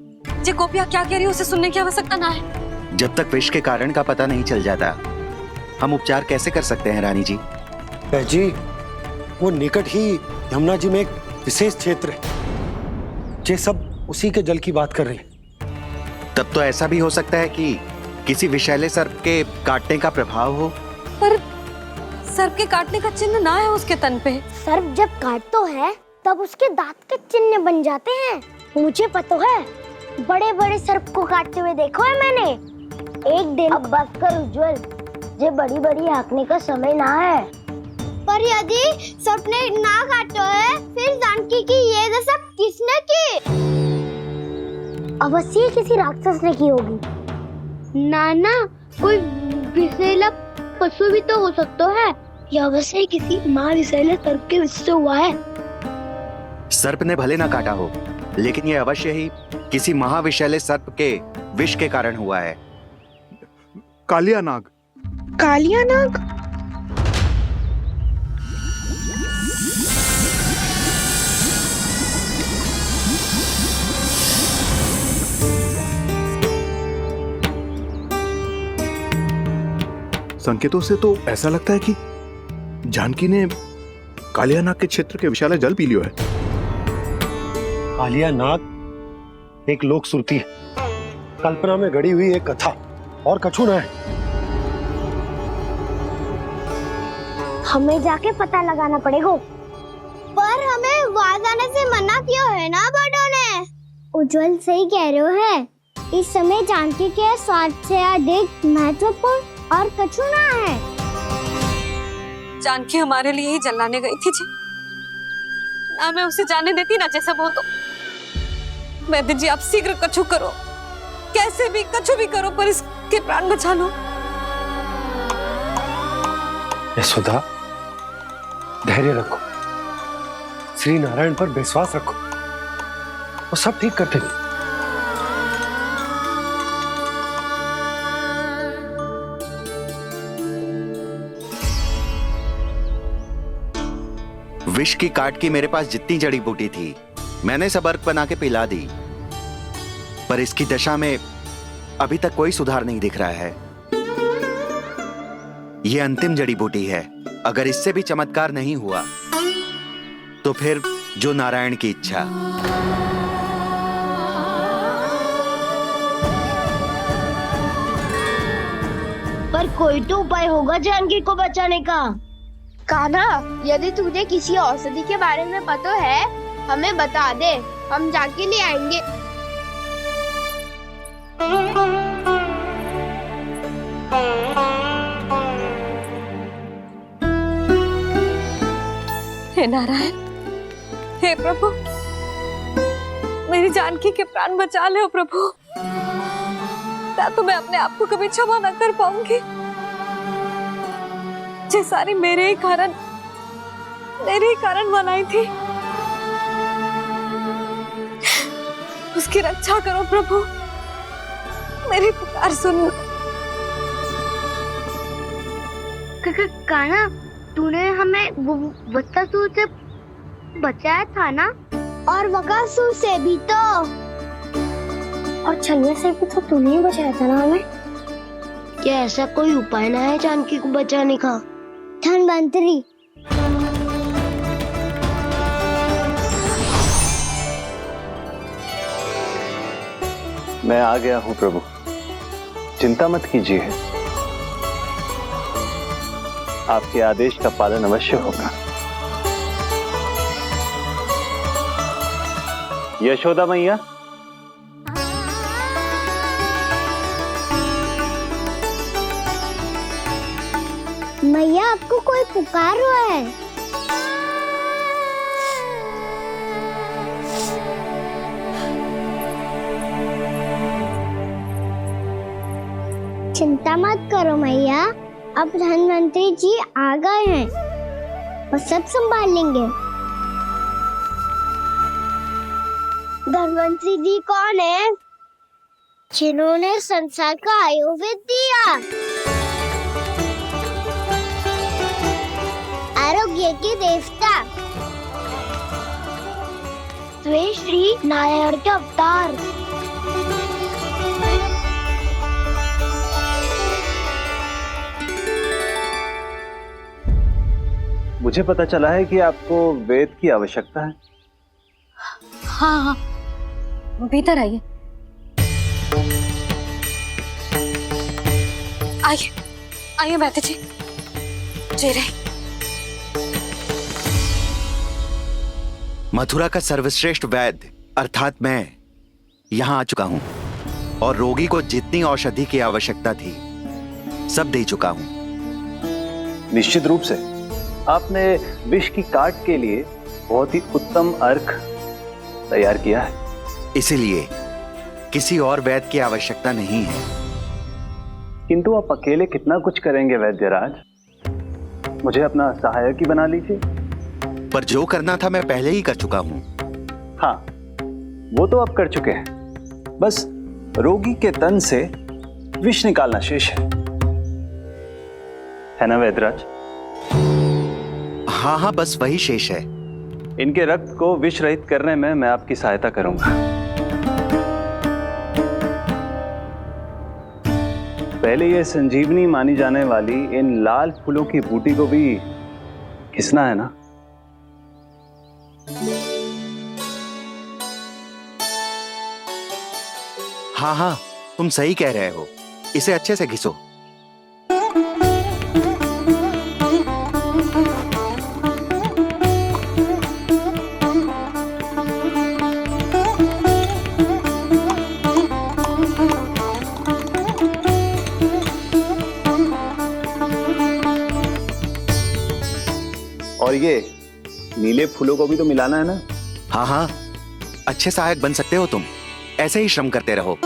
जे गोपिया क्या कह रही है उसे सुनने की आवश्यकता ना है। जब तक विष के कारण का पता नहीं चल जाता, हम उपचार कैसे कर सकते हैं रानी जी? जी, वो निकट ही यमुना जी में एक विशेष क्षेत्र है। जे सब उसी के जल की बात कर रहे हैं। तब तो ऐसा भी हो सकता है कि किसी विषैले सर्प के काटने का प्रभाव हो। पर सर्प के काटने का चिन्ह ना है उसके तन पे। सर्प जब काटता है तब उसके दांत के चिन्ह बन जाते हैं। मुझे पता है, बड़े बड़े सर्प को काटते हुए देखो है मैंने। एक दिन अब बात कर उज्जवल, ये बड़ी बड़ी हाँकने का समय ना है। पर यदि सर्प ने ना काटा है, फिर जानकी की ये दशा किसने की? अवश्य किसी राक्षस ने की होगी। नाना, कोई विषैला पशु भी तो हो सकता है। या अवश्य किसी महाविषैले सर्प के विष से हुआ है। सर्प ने भले ना काटा हो, लेकिन यह अवश्य ही किसी महाविषैले सर्प के विष के कारण हुआ है। कालिया नाग। कालिया नाग? संकेतों से तो ऐसा लगता है कि जानकी ने कालिया नाग के क्षेत्र के विशाल जल पी लियो है। कालिया नाग एक लोक सुरती है, कल्पना में गढ़ी हुई एक कथा, और कछु ना है। हमें जाके पता लगाना पड़ेगा। पर हमें वहां जाने से मना किया है ना बड़ों ने। उज्जवल सही कह रहे हो है। इस समय जानकी के स्वार्थ से अधिक महत्वपूर्ण और कछु ना है। जानकी हमारे लिए ही जलाने गई थी जी। ना मैं उसे जाने देती ना जैसा वो तो। वैद्य जी, आप शीघ्र कछु करो, कैसे भी कछु भी करो, पर इसके प्राण बचा लो। यशोदा, धैर्य रखो, श्री नारायण पर विश्वास रखो, वो सब ठीक कर देंगे। विष की काट की मेरे पास जितनी जड़ी बूटी थी, मैंने सब अर्क बना के पिला दी, पर इसकी दशा में अभी तक कोई सुधार नहीं दिख रहा है। यह अंतिम जड़ी बूटी है। अगर इससे भी चमत्कार नहीं हुआ, तो फिर जो नारायण की इच्छा। पर कोई तो उपाय होगा जानकी को बचाने का। कान्हा, यदि तुझे किसी औषधि के बारे में पता है, हमें बता दे, हम जाके ले आएंगे। हे नारायण, हे प्रभु, मेरी जानकी के प्राण बचा ले प्रभु। या तो मैं अपने आप को कभी क्षमा न कर पाऊंगी। ये सारी मेरे ही कारण बनाई थी। उसकी रक्षा करो प्रभु, मेरी पुकार सुनो। कान्हा, तूने हमें वत्सासुर से बचाया था ना? और बकासुर से भी तो। और छलिया से भी तो तूने ही बचाया था ना हमें। क्या ऐसा कोई उपाय ना है जानकी को बचाने का? धनवंतरी, मैं आ गया हूं प्रभु, चिंता मत कीजिए, आपके आदेश का पालन अवश्य होगा। यशोदा मैया, मैया आपको कोई पुकार रहा है। चिंता मत करो मैया, अब धनवंतरी जी आ गए हैं और सब संभाल लेंगे। धनवंतरी जी कौन है? जिन्होंने संसार का आयुर्वेद दिया, आरोग्य के देवता, वे श्री नारायण के अवतार। मुझे पता चला है कि आपको वेद की आवश्यकता है। हाँ हाँ, भीतर आइए। आइए आइए बैठे जी। जी रहे। मथुरा का सर्वश्रेष्ठ वैद्य अर्थात मैं यहाँ आ चुका हूँ और रोगी को जितनी औषधि की आवश्यकता थी सब दे चुका हूँ। निश्चित रूप से आपने विष की काट के लिए बहुत ही उत्तम अर्क तैयार किया है, इसीलिए किसी और वैद्य की आवश्यकता नहीं है। किंतु आप अकेले कितना कुछ करेंगे वैद्यराज, मुझे अपना सहायक ही बना लीजिए। पर जो करना था मैं पहले ही कर चुका हूँ। हाँ, वो तो आप कर चुके हैं, बस रोगी के तन से विष निकालना शेष है ना वैद्यराज? हाँ हाँ, बस वही शेष है। इनके रक्त को विष रहित करने में मैं आपकी सहायता करूंगा। पहले ये संजीवनी मानी जाने वाली इन लाल फूलों की बूटी को भी घिसना है ना? हाँ हाँ, तुम सही कह रहे हो, इसे अच्छे से घिसो। और ये नीले फूलों को भी तो मिलाना है ना? हाँ हाँ, अच्छे सहायक बन सकते हो तुम, ऐसे ही श्रम करते रहो।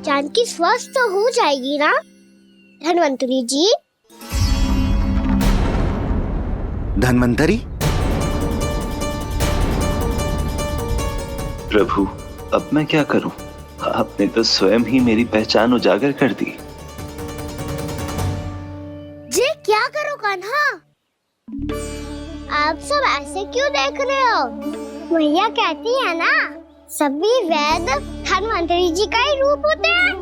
जानकी स्वस्थ हो जाएगी ना धनवंतरी जी? धनवंतरी? प्रभु, अब मैं क्या करूं? आपने तो स्वयं ही मेरी पहचान उजागर कर दी। जी क्या करो कान्हा? आप सब ऐसे क्यों देख रहे हो? मैया कहती है ना, सभी वैद्य धनवंतरी जी का ही रूप होते हैं।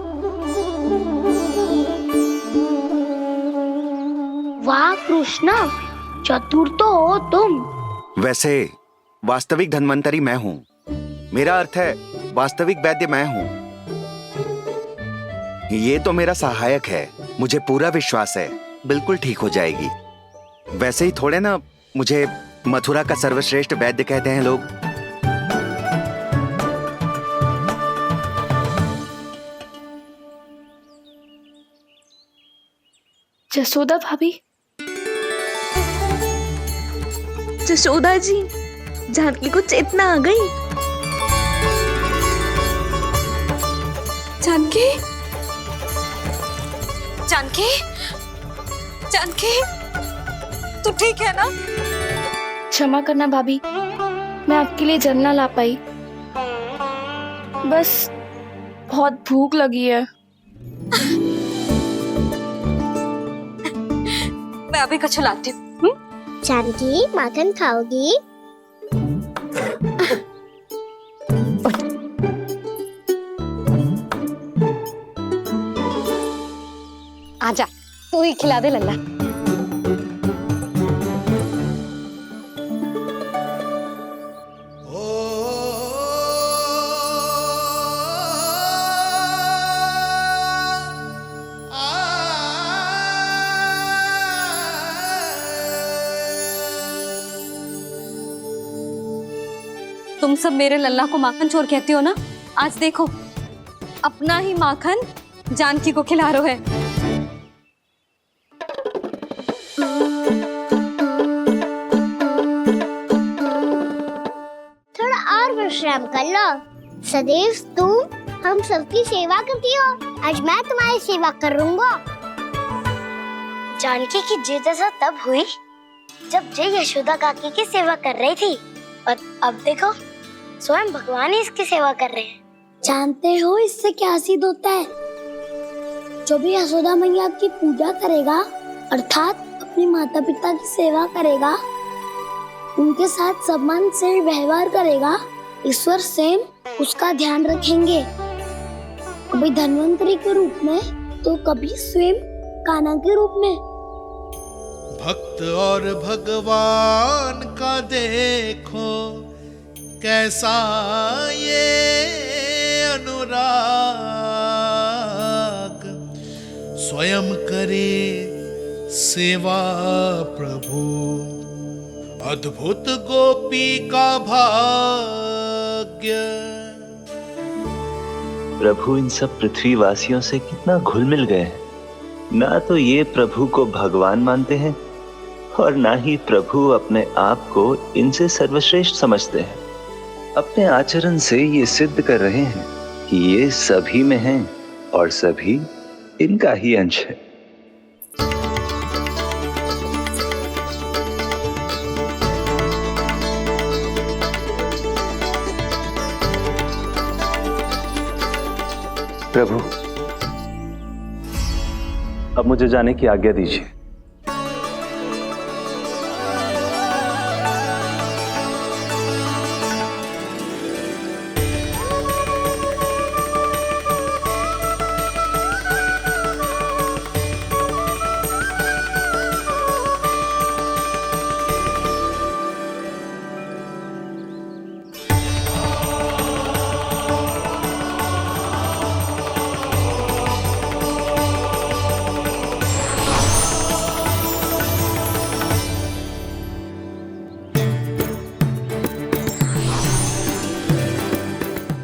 वाह कृष्णा, चतुर तो हो तुम। वैसे वास्तविक धन्वंतरी मैं हूँ, मेरा अर्थ है वास्तविक वैद्य मैं हूँ। ये तो मेरा सहायक है, मुझे पूरा विश्वास है बिल्कुल ठीक हो जाएगी। वैसे ही थोड़े ना मुझे मथुरा का सर्वश्रेष्ठ वैद्य कहते हैं लोग। जसोदा भाभी, जसोदा जी, जानकी को चेतना आ गई। जानकी, जानकी, जानकी, तू ठीक है ना? क्षमा करना भाभी, मैं आपके लिए जल ना ला पाई। बस बहुत भूख लगी है। मैं अभी कुछ लाती हूँ। जानकी, माखन खाओगी? आजा, तू ही खिला दे लल्ला। तुम सब मेरे लल्ला को माखन चोर कहती हो ना? आज देखो, अपना ही माखन जानकी को खिला रहे है। थोड़ा और विश्राम कर लो। सदैव तुम हम सबकी सेवा करती हो, आज मैं तुम्हारी सेवा करूंगा। जानकी की जिज्ञासा तब हुई जब जय यशोदा काकी की सेवा कर रही थी, और अब देखो स्वयं भगवान ही इसकी सेवा कर रहे हैं। जानते हो इससे क्या सिद्ध होता है? जो भी यशोदा मैया की पूजा करेगा, अर्थात अपने माता पिता की सेवा करेगा, उनके साथ सम्मान से व्यवहार करेगा, ईश्वर स्वयं उसका ध्यान रखेंगे। कभी धन्वंतरी के रूप में तो कभी स्वयं कान्हा के रूप में। भक्त और भगवान का देखो कैसा ये अनुराग, स्वयं करे सेवा प्रभु, अद्भुत गोपी का भाग्य। प्रभु इन सब पृथ्वीवासियों से कितना घुल मिल गए हैं। ना तो ये प्रभु को भगवान मानते हैं और ना ही प्रभु अपने आप को इनसे सर्वश्रेष्ठ समझते हैं। अपने आचरण से ये सिद्ध कर रहे हैं कि ये सभी में हैं और सभी इनका ही अंश है। प्रभु, अब मुझे जाने की आज्ञा दीजिए।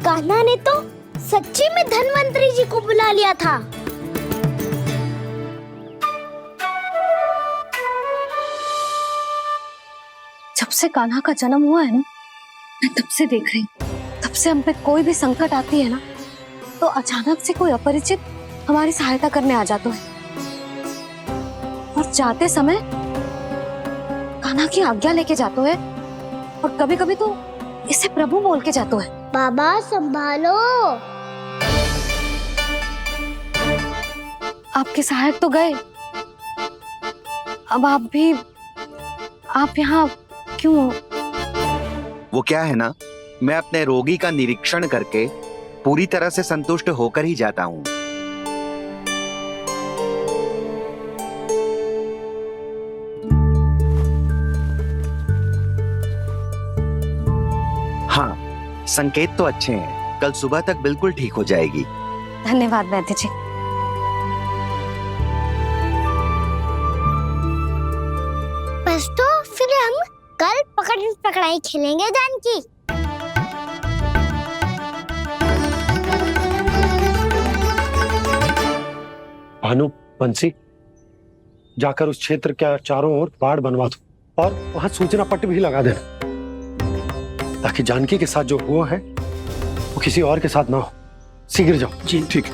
कान्हा ने तो सच्ची में धन्वंतरी जी को बुला लिया था। जब से कान्हा का जन्म हुआ है ना, मैं तब से देख रही हूँ, तब से हम पे कोई भी संकट आती है ना, तो अचानक से कोई अपरिचित हमारी सहायता करने आ जाता है, और जाते समय कान्हा की आज्ञा लेके जाते है, और कभी कभी तो इसे प्रभु बोल के जाते है। बाबा संभालो। आपके सहायक तो गए, अब आप यहाँ क्यों? वो क्या है ना, मैं अपने रोगी का निरीक्षण करके पूरी तरह से संतुष्ट होकर ही जाता हूँ। हाँ, संकेत तो अच्छे हैं, कल सुबह तक बिल्कुल ठीक हो जाएगी। धन्यवाद वैद्य जी। बस तो फिर हम कल पकड़न पकड़ाई खेलेंगे जानकी। भानु, बंसी, जाकर उस क्षेत्र के चारों ओर बाड़ बनवा दो और वहां सूचना पट्ट भी लगा देना, ताकि जानकी के साथ जो हुआ है वो किसी और के साथ ना हो। शीघ्र जाओ। जी ठीक है।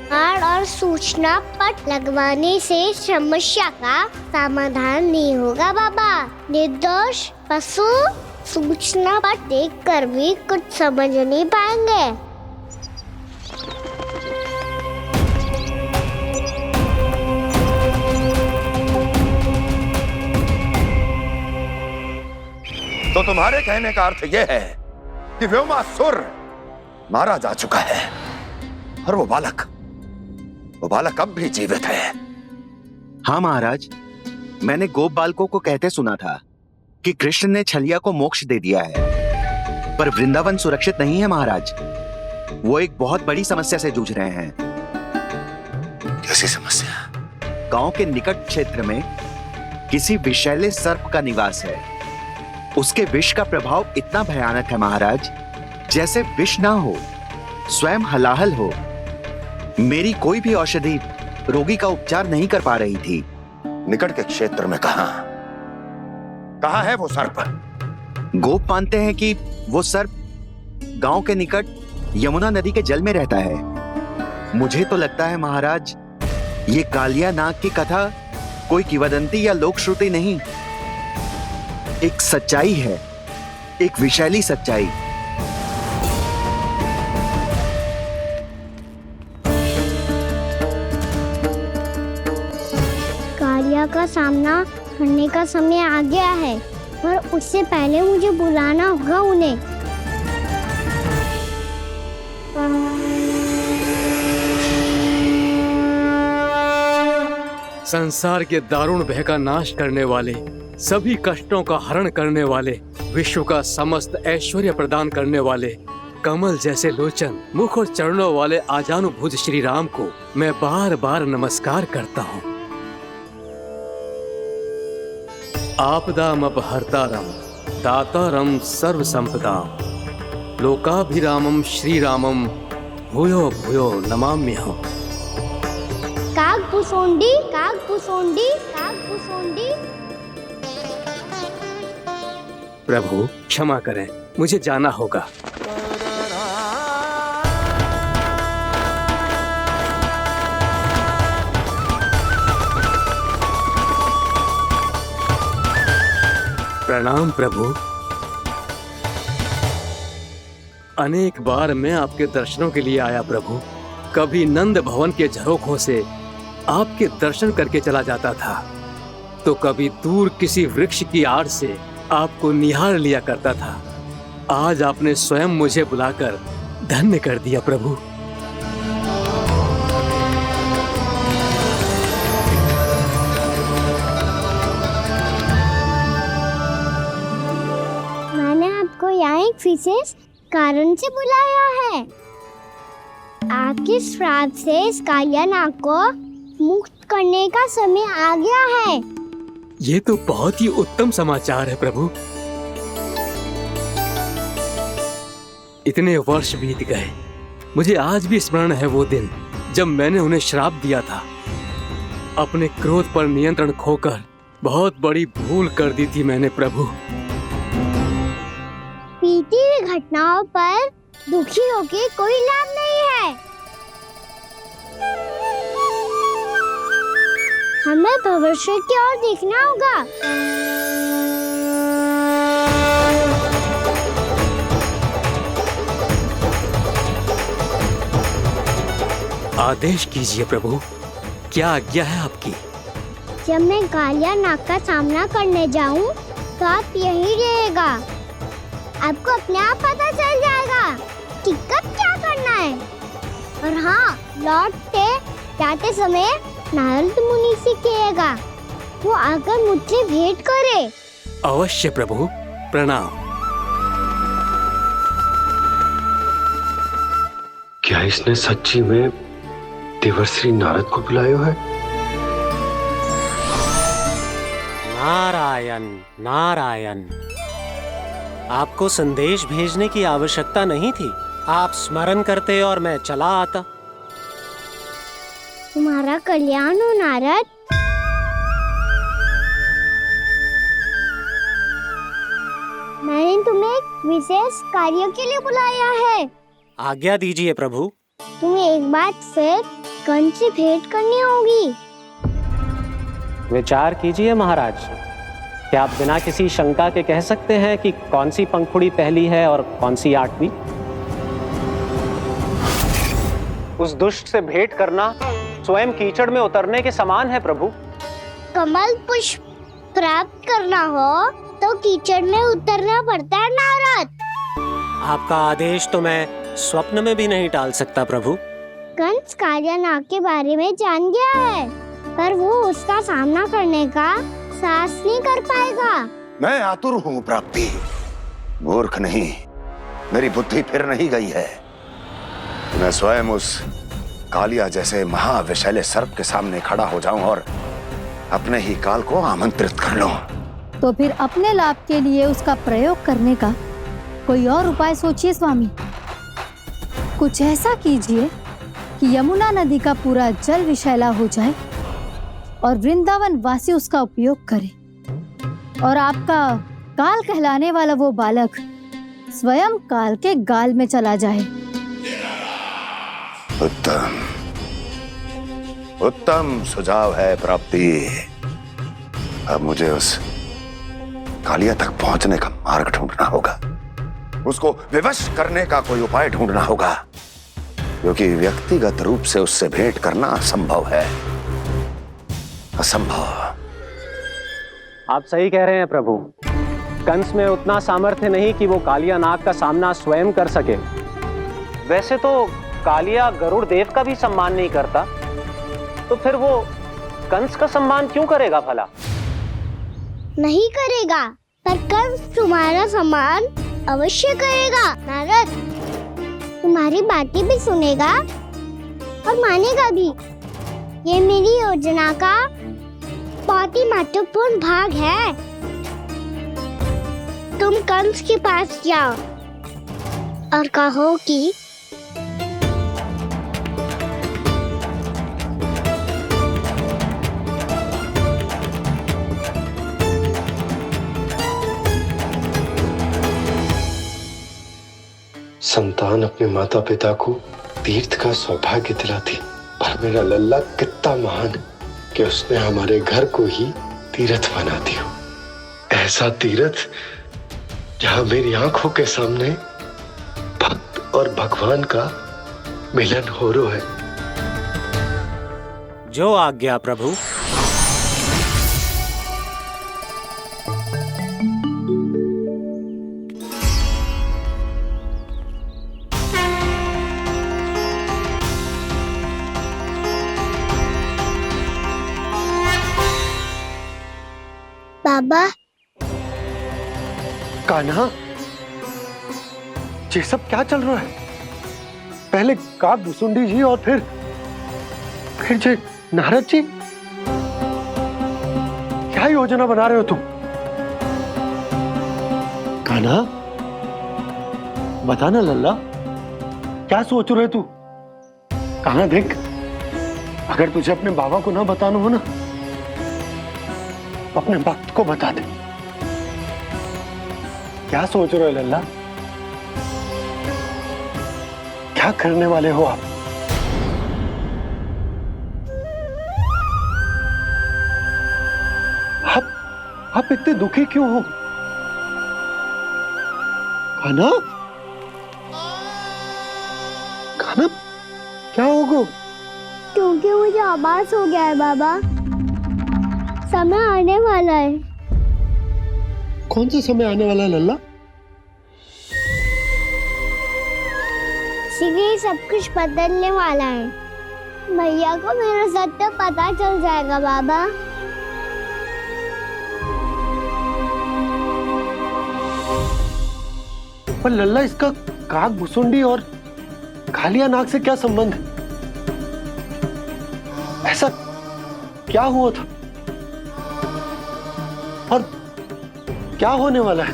बाड़ और सूचना पट लगवाने से समस्या का समाधान नहीं होगा बाबा। निर्दोष पशु सूचना पट देखकर भी कुछ समझ नहीं पाएंगे। तो तुम्हारे कहने का अर्थ यह है कि व्योमासुर मारा जा चुका है और वो बालक अब भी जीवित है। हाँ महाराज, मैंने गोप बालकों को कहते सुना था कि कृष्ण ने छलिया को मोक्ष दे दिया है, पर वृंदावन सुरक्षित नहीं है महाराज। वो एक बहुत बड़ी समस्या से जूझ रहे हैं। कैसी समस्या? गांव के निकट क्षेत्र में किसी विषैले सर्प का निवास है। उसके विष का प्रभाव इतना भयानक है महाराज, जैसे विष ना हो, स्वयं हलाहल हो। मेरी कोई भी औषधि रोगी का उपचार नहीं कर पा रही थी। निकट के क्षेत्र में कहां है वो सर्प? गोप मानते हैं कि वो सर्प गांव के निकट यमुना नदी के जल में रहता है। मुझे तो लगता है महाराज, ये कालिया नाग की कथा कोई किंवदंती या लोक श्रुति नहीं, एक सच्चाई है, एक विषैली सच्चाई। कालिया का सामना करने का समय आ गया है, पर उससे पहले मुझे बुलाना होगा उन्हें। संसार के दारुण भय का नाश करने वाले, सभी कष्टों का हरण करने वाले, विश्व का समस्त ऐश्वर्य प्रदान करने वाले, कमल जैसे लोचन, मुख और चरणों वाले आजानुभुज श्री राम को मैं बार बार नमस्कार करता हूँ। आपदामपहर्तारं दातारं सर्व संपदाम लोकाभिरामं श्री रामम भूयो भूयो नमाम्यहम्। कागभूसोंडी, कागभूसोंडी, कागभूसोंडी। प्रभु क्षमा करें, मुझे जाना होगा। प्रणाम प्रभु। अनेक बार मैं आपके दर्शनों के लिए आया प्रभु। कभी नंद भवन के झरोखों से आपके दर्शन करके चला जाता था, तो कभी दूर किसी वृक्ष की आड़ से आपको निहार लिया करता था। आज आपने स्वयं मुझे बुलाकर धन्य कर दिया प्रभु। मैंने आपको यहाँ एक विशेष कारण से बुलाया है। आपके श्राप से इस कालिया नाग को मुक्त करने का समय आ गया है। ये तो बहुत ही उत्तम समाचार है प्रभु। इतने वर्ष बीत गए, मुझे आज भी स्मरण है वो दिन जब मैंने उन्हें श्राप दिया था। अपने क्रोध पर नियंत्रण खोकर बहुत बड़ी भूल कर दी थी मैंने प्रभु। बीती हुई घटनाओं पर दुखी होके कोई लाभ नहीं है। हमें भविष्य की ओर देखना होगा। आदेश कीजिए प्रभु, क्या आज्ञा है आपकी? जब मैं कालिया नाग का सामना करने जाऊं, तो आप यहीं रहिएगा। आपको अपने आप पता चल जाएगा कि कब क्या करना है। और हाँ, लौटते जाते समय नारद मुनि से कहिएगा, वो आकर मुझसे भेंट करे। अवश्य प्रभु, प्रणाम। क्या इसने सच्ची में देवर्षि नारद को बुलाया है? नारायण नारायण। आपको संदेश भेजने की आवश्यकता नहीं थी, आप स्मरण करते और मैं चला आता। तुम्हारा कल्याण हो नारद। मैंने तुम्हें एक विशेष कार्य के लिए बुलाया है। आज्ञा दीजिए प्रभु। तुम्हें एक बार फिर कंस से भेंट करनी होगी। विचार कीजिए महाराज, क्या आप बिना किसी शंका के कह सकते हैं कि कौन सी पंखुड़ी पहली है और कौन सी 8वीं? उस दुष्ट से भेंट करना स्वयं कीचड़ में उतरने के समान है प्रभु। कमल पुष्प प्राप्त करना हो तो कीचड़ में उतरना पड़ता है नारद। आपका आदेश तो मैं स्वप्न में भी नहीं टाल सकता प्रभु। कंस कालियानाग के बारे में जान गया है, पर वो उसका सामना करने का साहस नहीं कर पाएगा। मैं आतुर हूँ प्राप्ति, मूर्ख नहीं। मेरी बुद्धि फिर नहीं गई है। मैं स्वयं उस कालिया जैसे महाविषैले सर्प के सामने खड़ा हो जाऊं और अपने ही काल को आमंत्रित कर लूं। तो फिर अपने लाभ के लिए उसका प्रयोग करने का कोई और उपाय सोचिए स्वामी। कुछ ऐसा कीजिए कि यमुना नदी का पूरा जल विषैला हो जाए और वृंदावन वासी उसका उपयोग करे और आपका काल कहलाने वाला वो बालक स्वयं काल के गाल में चला जाए। उत्तम उत्तम सुझाव है प्राप्ति। अब मुझे उस कालिया तक पहुंचने का मार्ग ढूंढना होगा, उसको विवश करने का कोई उपाय ढूंढना होगा, क्योंकि व्यक्तिगत रूप से उससे भेंट करना असंभव है। असंभव। आप सही कह रहे हैं प्रभु। कंस में उतना सामर्थ्य नहीं कि वो कालिया नाग का सामना स्वयं कर सके। वैसे तो कालिया गरुड़ देव का भी सम्मान नहीं करता, तो फिर वो कंस का सम्मान क्यों करेगा भला? नहीं करेगा, पर कंस तुम्हारा सम्मान अवश्य करेगा नारद। तुम्हारी बातें भी सुनेगा और मानेगा भी। ये मेरी योजना का बहुत ही महत्वपूर्ण भाग है। तुम कंस के पास जाओ और कहो कि संतान अपने माता पिता को तीर्थ का सौभाग्य दिलाती, और मेरा लल्ला कितना महान कि उसने हमारे घर को ही तीर्थ बना दिया। ऐसा तीर्थ जहां मेरी आंखों के सामने भक्त और भगवान का मिलन हो रहा है। जो आज्ञा प्रभु। बाबा। कान्हा, ये सब क्या चल रहा है? पहले काक भुसुंडी जी और फिर जे नारद जी। क्या योजना बना रहे हो तुम? कान्हा, बता ना लल्ला, क्या सोच रहे तू? कान्हा देख, अगर तुझे अपने बाबा को ना बताना हो ना, अपने भक्त को बता दे। क्या सोच रहे हो लल्ला? क्या करने वाले हो आप? आप इतने दुखी क्यों हो? कान्हा, कान्हा, क्या होगा? क्योंकि मुझे आभास हो गया है बाबा, समय आने वाला है। कौन सा समय आने वाला है लल्ला? शीघ्र ही सब कुछ बदलने वाला है। भैया को मेरा सत्य पता चल जाएगा बाबा। पर लल्ला, इसका काक भुसुंडी और कालिया नाग से क्या संबंध है? ऐसा क्या हुआ था? और क्या होने वाला है?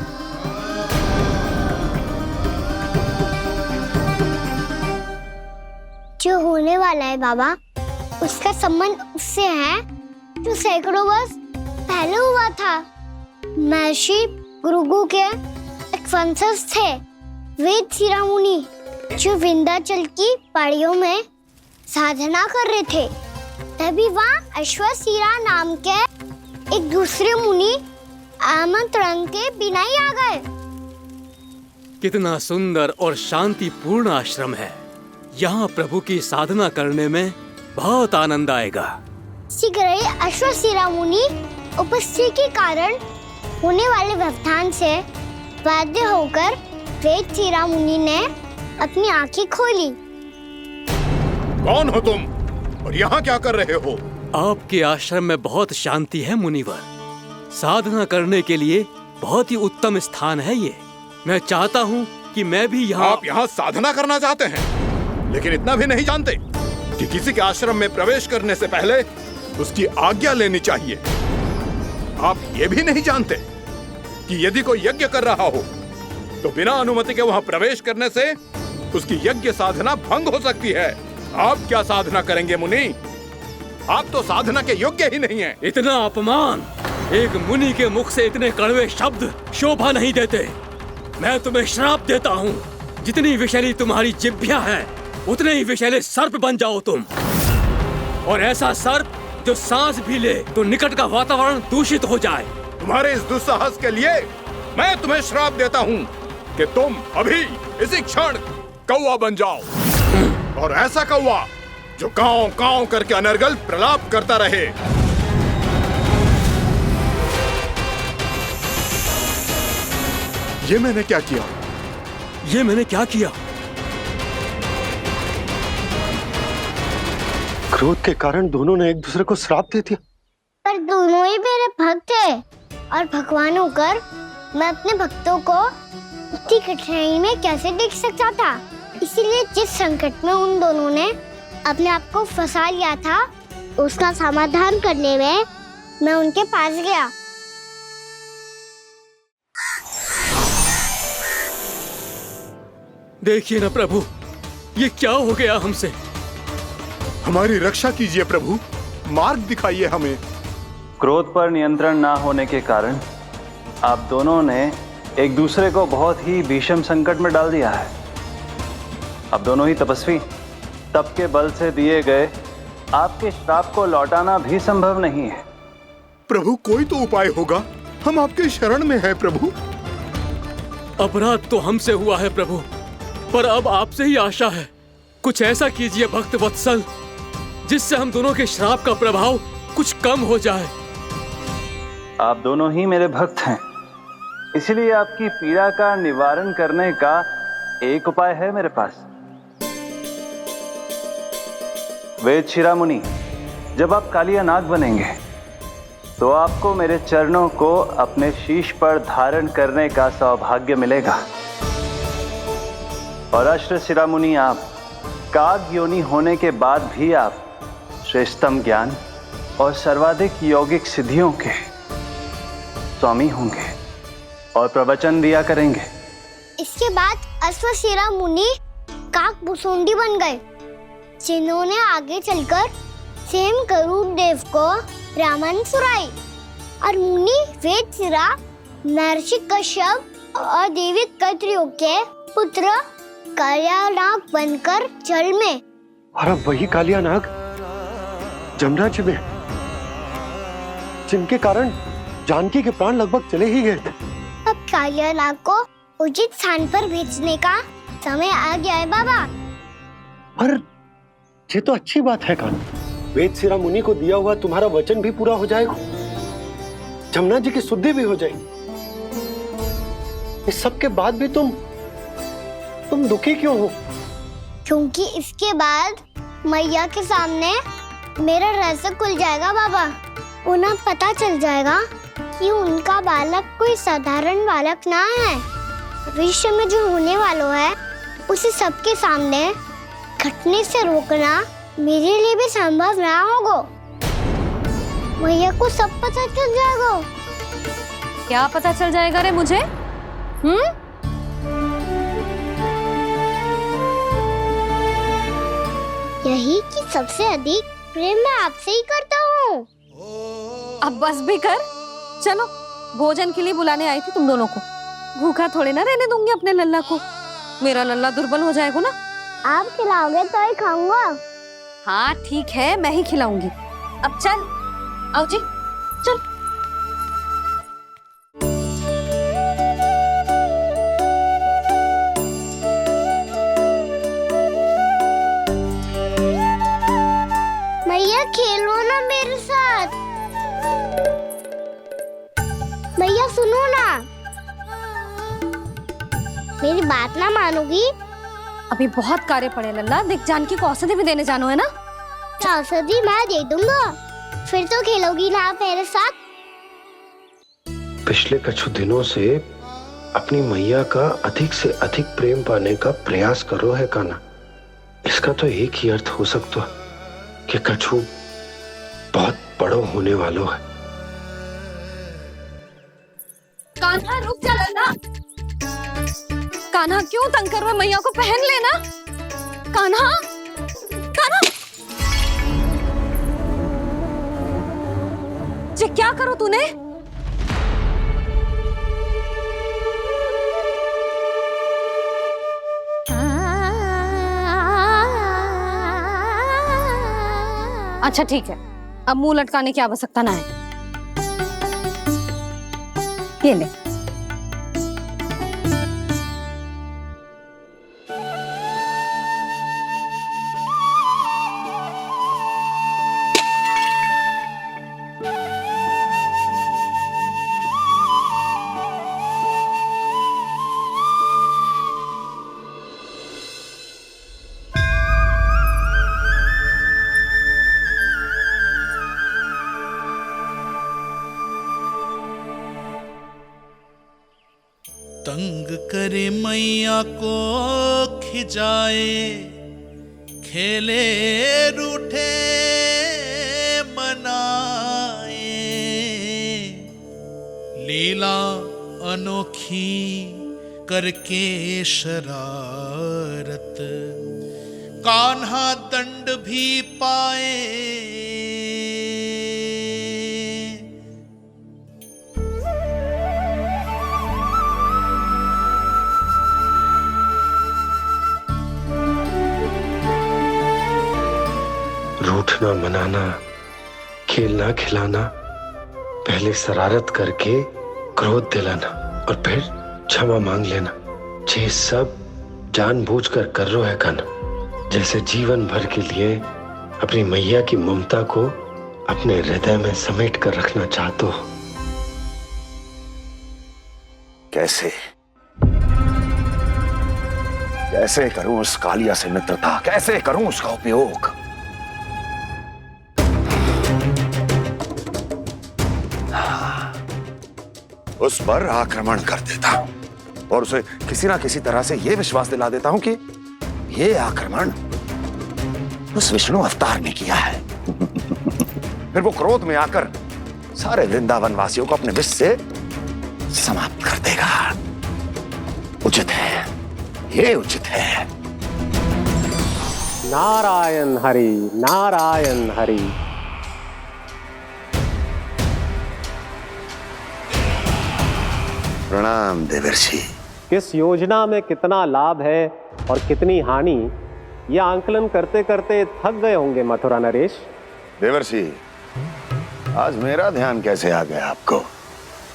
जो होने वाला है बाबा, उसका संबंध उससे है जो सैकड़ों वर्ष पहले हुआ था। महर्षि भृगु के एक वंशज थे वेद शिरा मुनि, जो विंध्याचल की पहाड़ियों में साधना कर रहे थे। तभी वहाँ अश्वशिरा नाम के एक दूसरे मुनि आमंत्रण के बिना ही आ गए। कितना सुंदर और शांतिपूर्ण आश्रम है। यहाँ प्रभु की साधना करने में बहुत आनंद आएगा। शीघ्र ही अश्वशिरा मुनि उपस्थिति के कारण होने वाले व्यवधान से बाध्य होकर वेद शिरा मुनि ने अपनी आंखें खोली। कौन हो तुम और यहाँ क्या कर रहे हो? आपके आश्रम में बहुत शांति है मुनिवर। साधना करने के लिए बहुत ही उत्तम स्थान है ये। मैं चाहता हूँ कि मैं भी यहाँ। आप यहाँ साधना करना चाहते हैं, लेकिन इतना भी नहीं जानते कि किसी के आश्रम में प्रवेश करने से पहले उसकी आज्ञा लेनी चाहिए। आप ये भी नहीं जानते कि यदि कोई यज्ञ कर रहा हो तो बिना अनुमति के वहाँ प्रवेश करने से उसकी यज्ञ साधना भंग हो सकती है। आप क्या साधना करेंगे मुनि? आप तो साधना के योग्य ही नहीं हैं। इतना अपमान! एक मुनि के मुख से इतने कड़वे शब्द शोभा नहीं देते। मैं तुम्हें श्राप देता हूँ, जितनी विषैली तुम्हारी जिह्वा है उतने ही विषैले सर्प बन जाओ तुम। और ऐसा सर्प जो सांस भी ले तो निकट का वातावरण दूषित हो जाए। तुम्हारे इस दुस्साहस के लिए मैं तुम्हें श्राप देता हूँ कि तुम अभी इसी क्षण कौवा बन जाओ, और ऐसा कौवा जो कांव कांव करके अनर्गल प्रलाप करता रहे। ये मैंने क्या किया? ये मैंने क्या किया? क्रोध के कारण दोनों ने एक दूसरे को श्राप दे दिया। पर दोनों ही मेरे भक्त थे, और भगवान होकर मैं अपने भक्तों को इतनी कठिनाई में कैसे देख सकता था। इसीलिए जिस संकट में उन दोनों ने अपने आप को फंसा लिया था, उसका समाधान करने में मैं उनके पास गया। देखिए ना प्रभु, ये क्या हो गया हमसे? हमारी रक्षा कीजिए प्रभु, मार्ग दिखाइए हमें। क्रोध पर नियंत्रण ना होने के कारण आप दोनों ने एक दूसरे को बहुत ही भीषण संकट में डाल दिया है। अब दोनों ही तपस्वी, तप के बल से दिए गए आपके श्राप को लौटाना भी संभव नहीं है। प्रभु कोई तो उपाय होगा, हम आपके शरण में हैं प्रभु। अपराध तो हमसे हुआ है प्रभु, पर अब आपसे ही आशा है। कुछ ऐसा कीजिए भक्त वत्सल, जिससे हम दोनों के श्राप का प्रभाव कुछ कम हो जाए। आप दोनों ही मेरे भक्त हैं, इसलिए आपकी पीड़ा का निवारण करने का एक उपाय है मेरे पास। वेद शिरा मुनि, जब आप कालिया नाग बनेंगे तो आपको मेरे चरणों को अपने शीश पर धारण करने का सौभाग्य मिलेगा। और अश्व शिरा मुनि, आप काग योनि होने के बाद भी आप श्रेष्ठतम ज्ञान और सर्वाधिक यौगिक सिद्धियों के स्वामी होंगे और प्रवचन दिया करेंगे। इसके बाद अश्वशिरा मुनि काकभूषुंडी बन गए, जिन्होंने आगे चलकर स्वयं गरुड़ देव को रामायण सुनाई। और मुनि वेदशिरा महर्षि कश्यप और देवी कत्रियों के पुत्र कालिया नाग बनकर जल में। और अब वही कालिया नाग जमराज्य में, जिनके कारण जानकी के प्राण लगभग चले ही गए थे। अब कालिया नाग को उचित स्थान पर भेजने का समय आ गया है बाबा। पर ये तो अच्छी बात है कान, वेद शिरा मुनि को दिया हुआ तुम्हारा वचन भी पूरा हो जाएगा, जमुना जी की शुद्धि भी हो जाएगी। इस सब के बाद भी तुम दुखी क्यों हो? क्योंकि इसके बाद मैया के सामने मेरा रहस्य खुल जाएगा बाबा। उन्हें पता चल जाएगा कि उनका बालक कोई साधारण बालक ना है। भविष्य में जो होने वाला है उसे सबके सामने घटने से रोकना मेरे लिए भी संभव ना होगा। मैया को सब पता चल जाएगा। क्या पता चल जाएगा रे मुझे? यही कि सबसे अधिक प्रेम मैं आपसे ही करता हूँ। अब बस भी कर। चलो, भोजन के लिए बुलाने आई थी तुम दोनों को। भूखा थोड़े ना रहने दूंगी अपने लल्ला को। मेरा लल्ला दुर्बल हो जाएगा ना। आप खिलाओगे तो ही खाऊंगा। हाँ ठीक है, मैं ही खिलाऊंगी। अब चल, आओ जी, चल। मैया खेलो ना मेरे साथ। मैया सुनो ना, मेरी बात ना मानोगी? अभी बहुत कार्य पड़े लल्ला। देख, जानकी को औषधि भी देने जानो है ना। औषधि मैं दे दूंगा, फिर तो खेलोगी ना आप मेरे साथ? पिछले कुछ दिनों से अपनी मैया का अधिक से अधिक प्रेम पाने का प्रयास करो है कान्हा। इसका तो एक ही अर्थ हो सकता है कि कछु बहुत बड़ो होने वालों है। कान्हा रुक जा लल्ला। कान्हा क्यों तंग कर रहा है? मैया को पहन लेना। कान्हा, कान्हा, जी क्या करो तूने? अच्छा ठीक है, अब मुंह लटकाने की आवश्यकता ना है। ये ले। तंग करे मैया को खिजाए, खेले रूठे मनाए, लीला अनोखी करके शरारत, कान्हा दंड भी पाए। रूठना मनाना, खेलना खिलाना, पहले शरारत करके क्रोध दिलाना और फिर क्षमा मांग लेना, ये सब जानबूझकर कर रहे है कान्हा। जैसे जीवन भर के लिए अपनी मैया की ममता को अपने हृदय में समेट कर रखना चाहते हो। कैसे कैसे करूं उस कालिया से मित्रता, कैसे करूं उसका उपयोग? उस पर आक्रमण कर देता हूं और उसे किसी ना किसी तरह से यह विश्वास दिला देता हूं कि यह आक्रमण उस विष्णु अवतार ने किया है। फिर वो क्रोध में आकर सारे वृंदावन वासियों को अपने विष से समाप्त कर देगा। उचित है, ये उचित है। नारायण हरि, नारायण हरि। प्रणाम देवर्षि। किस योजना में कितना लाभ है और कितनी हानि, यह आंकलन करते करते थक गए होंगे मथुरा नरेश। देवर्षि, आज मेरा ध्यान कैसे आ गया आपको?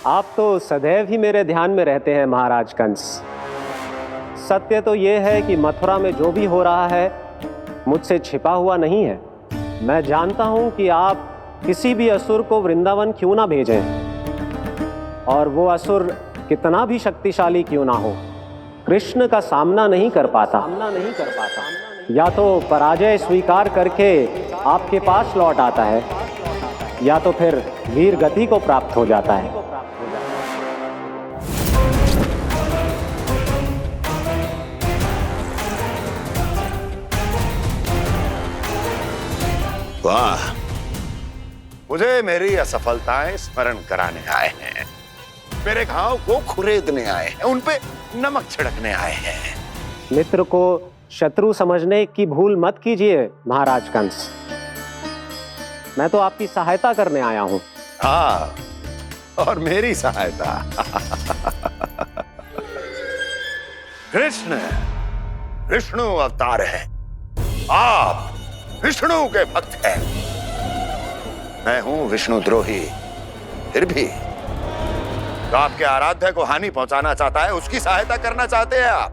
आप तो सदैव ही मेरे ध्यान में रहते हैं महाराज कंस। सत्य तो यह है कि मथुरा में जो भी हो रहा है मुझसे छिपा हुआ नहीं है। मैं जानता हूं कि आप किसी भी असुर को वृंदावन क्यों ना भेजें, और वो असुर कितना भी शक्तिशाली क्यों ना हो, कृष्ण का सामना नहीं कर पाता। या तो पराजय स्वीकार करके आपके पास लौट आता है, या तो फिर वीर गति को प्राप्त हो जाता है। वाह, मुझे मेरी असफलताएं स्मरण कराने आए हैं। मेरे घाव को खुरेदने आए हैं, उन पे नमक छिड़कने आए हैं। मित्र को शत्रु समझने की भूल मत कीजिए महाराज कंस। मैं तो आपकी सहायता करने आया हूं। हाँ, और मेरी सहायता। कृष्ण विष्णु अवतार है, आप विष्णु के भक्त हैं। मैं हूं विष्णु द्रोही, फिर भी तो आपके आराध्य को हानि पहुंचाना चाहता है, उसकी सहायता करना चाहते हैं आप।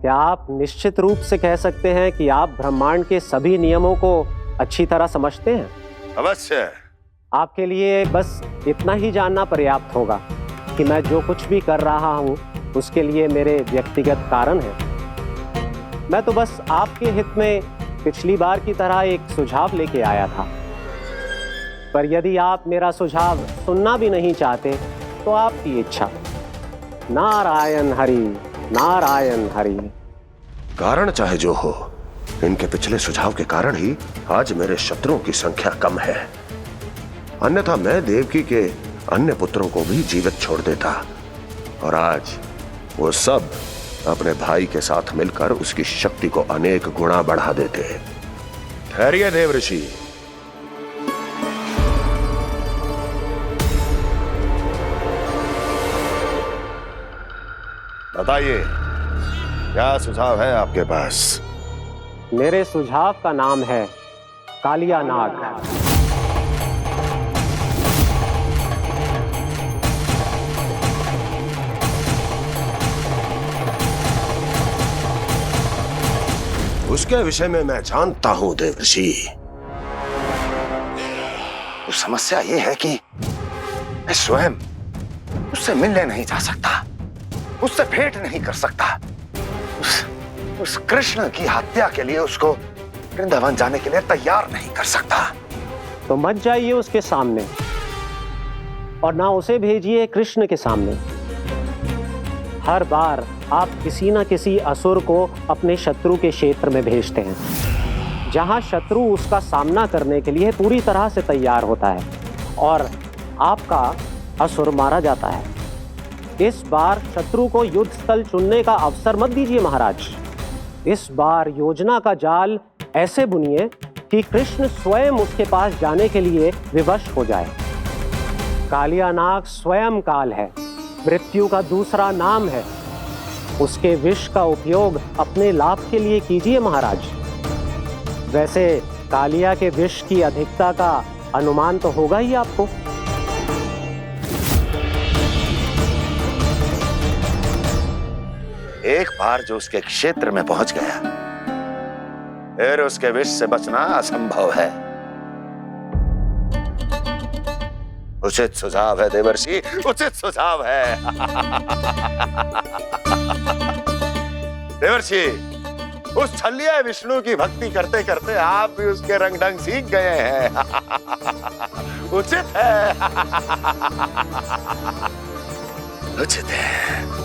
क्या आप निश्चित रूप से कह सकते हैं कि आप ब्रह्मांड के सभी नियमों को अच्छी तरह समझते हैं? अवश्य। आपके लिए बस इतना ही जानना पर्याप्त होगा कि मैं जो कुछ भी कर रहा हूं उसके लिए मेरे व्यक्तिगत कारण हैं। मैं तो बस आपके हित में पिछली बार की तरह एक सुझाव लेके आया था, पर यदि आप मेरा सुझाव सुनना भी नहीं चाहते तो आपकी इच्छा। नारायण हरि, नारायण हरि। कारण चाहे जो हो, इनके पिछले सुझाव के कारण ही आज मेरे शत्रुओं की संख्या कम है। अन्यथा मैं देवकी के अन्य पुत्रों को भी जीवित छोड़ देता, और आज वो सब अपने भाई के साथ मिलकर उसकी शक्ति को अनेक गुना बढ़ा देते। ठहरिए देव ऋषि। बताइए, क्या सुझाव है आपके पास? मेरे सुझाव का नाम है कालिया नाग। उसके विषय में मैं जानता हूं देवर्षि। तो समस्या यह है कि मैं स्वयं उससे मिलने नहीं जा सकता, उससे भेंट नहीं कर सकता। उस कृष्ण की हत्या के लिए उसको वृंदावन जाने के लिए तैयार नहीं कर सकता। तो मत जाइए उसके सामने, और ना उसे भेजिए कृष्ण के सामने। हर बार आप किसी न किसी असुर को अपने शत्रु के क्षेत्र में भेजते हैं, जहां शत्रु उसका सामना करने के लिए पूरी तरह से तैयार होता है और आपका असुर मारा जाता है। इस बार शत्रु को युद्ध स्थल चुनने का अवसर मत दीजिए महाराज। इस बार योजना का जाल ऐसे बुनिए कि कृष्ण स्वयं उसके पास जाने के लिए विवश हो जाए। कालिया नाग स्वयं काल है, मृत्यु का दूसरा नाम है। उसके विष का उपयोग अपने लाभ के लिए कीजिए महाराज। वैसे कालिया के विष की अधिकता का अनुमान तो होगा ही आपको। एक बार जो उसके क्षेत्र में पहुंच गया, फिर उसके विष से बचना असंभव है। उचित सुझाव है देवर्षि, उचित सुझाव है। देवर्षि, उस छलिया विष्णु की भक्ति करते करते आप भी उसके रंग ढंग सीख गए हैं। उचित है, उचित है।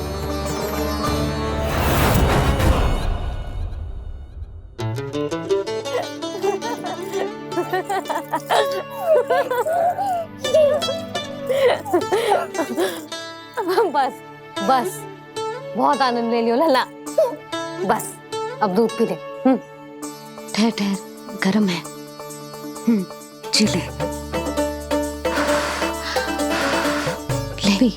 बस बस, बहुत आनंद ले लियो लला। बस अब दूध पी ले। ठहर ठहर, गर्म है। जी ले ले।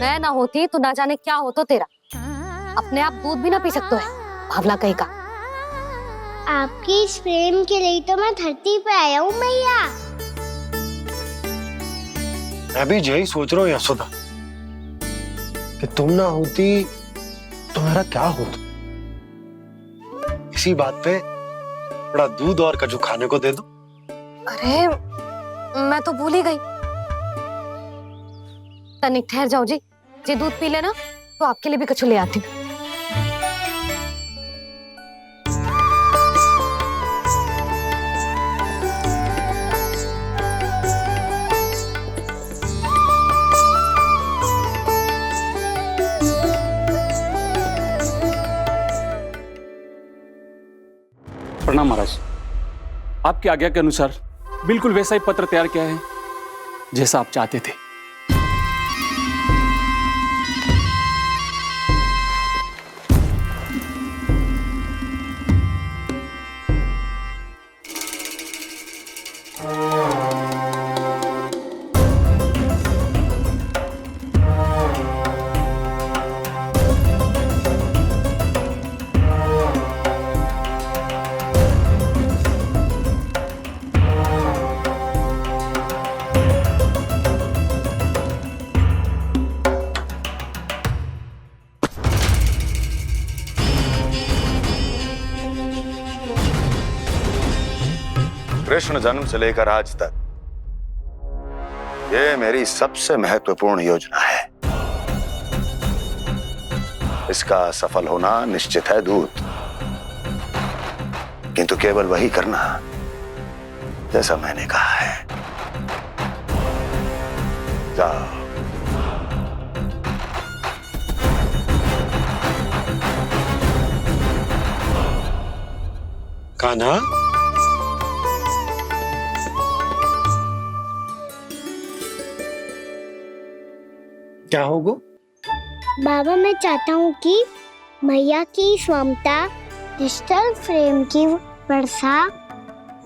मैं ना होती तो ना जाने क्या होता तेरा। अपने आप दूध भी ना पी सकते है, भावला कहीं का। आपकी इस प्रेम के लिए तो मैं धरती पे आया हूँ मैया। मैं भी यही सोच रहा हूँ यशोदा, कि तुम ना होती तो मेरा क्या होता। इसी बात पे थोड़ा दूध और कजू खाने को दे दो। अरे मैं तो भूल ही गई। तनिक ठहर जाओ जी, दूध पी लेना तो आपके लिए भी कछु ले आती हूँ। महाराज, आपकी आज्ञा के अनुसार बिल्कुल वैसा ही पत्र तैयार किया है जैसा आप चाहते थे। कृष्ण जन्म से लेकर आज तक ये मेरी सबसे महत्वपूर्ण योजना है। इसका सफल होना निश्चित है दूत, किंतु केवल वही करना जैसा मैंने कहा है। जाओ। कान्हा, क्या होगा? बाबा, मैं चाहता हूँ कि मैया की स्वमता क्रिस्टल फ्रेम की वर्षा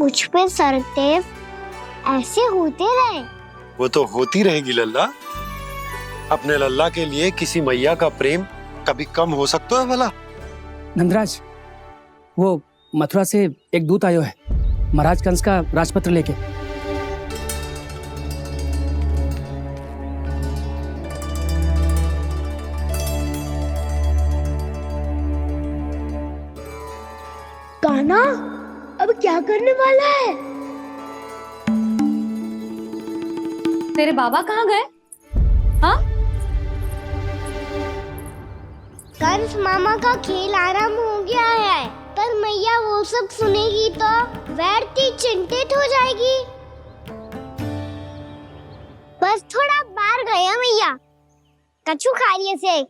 मुझ पे सरतेव ऐसे होते रहे। वो तो होती रहेगी लल्ला। अपने लल्ला के लिए किसी मैया का प्रेम कभी कम हो सकता है भला? नंदराज, वो मथुरा से एक दूत आयो है महाराज कंस का राजपत्र लेके। कान्हा, अब क्या करने वाला है? तेरे बाबा कहाँ गए? हाँ? कंस मामा का खेल आराम हो गया है, पर मैया वो सब सुनेगी तो व्यर्थ चिंतित हो जाएगी। बस थोड़ा बाहर गया मैया, कछु खा रही से।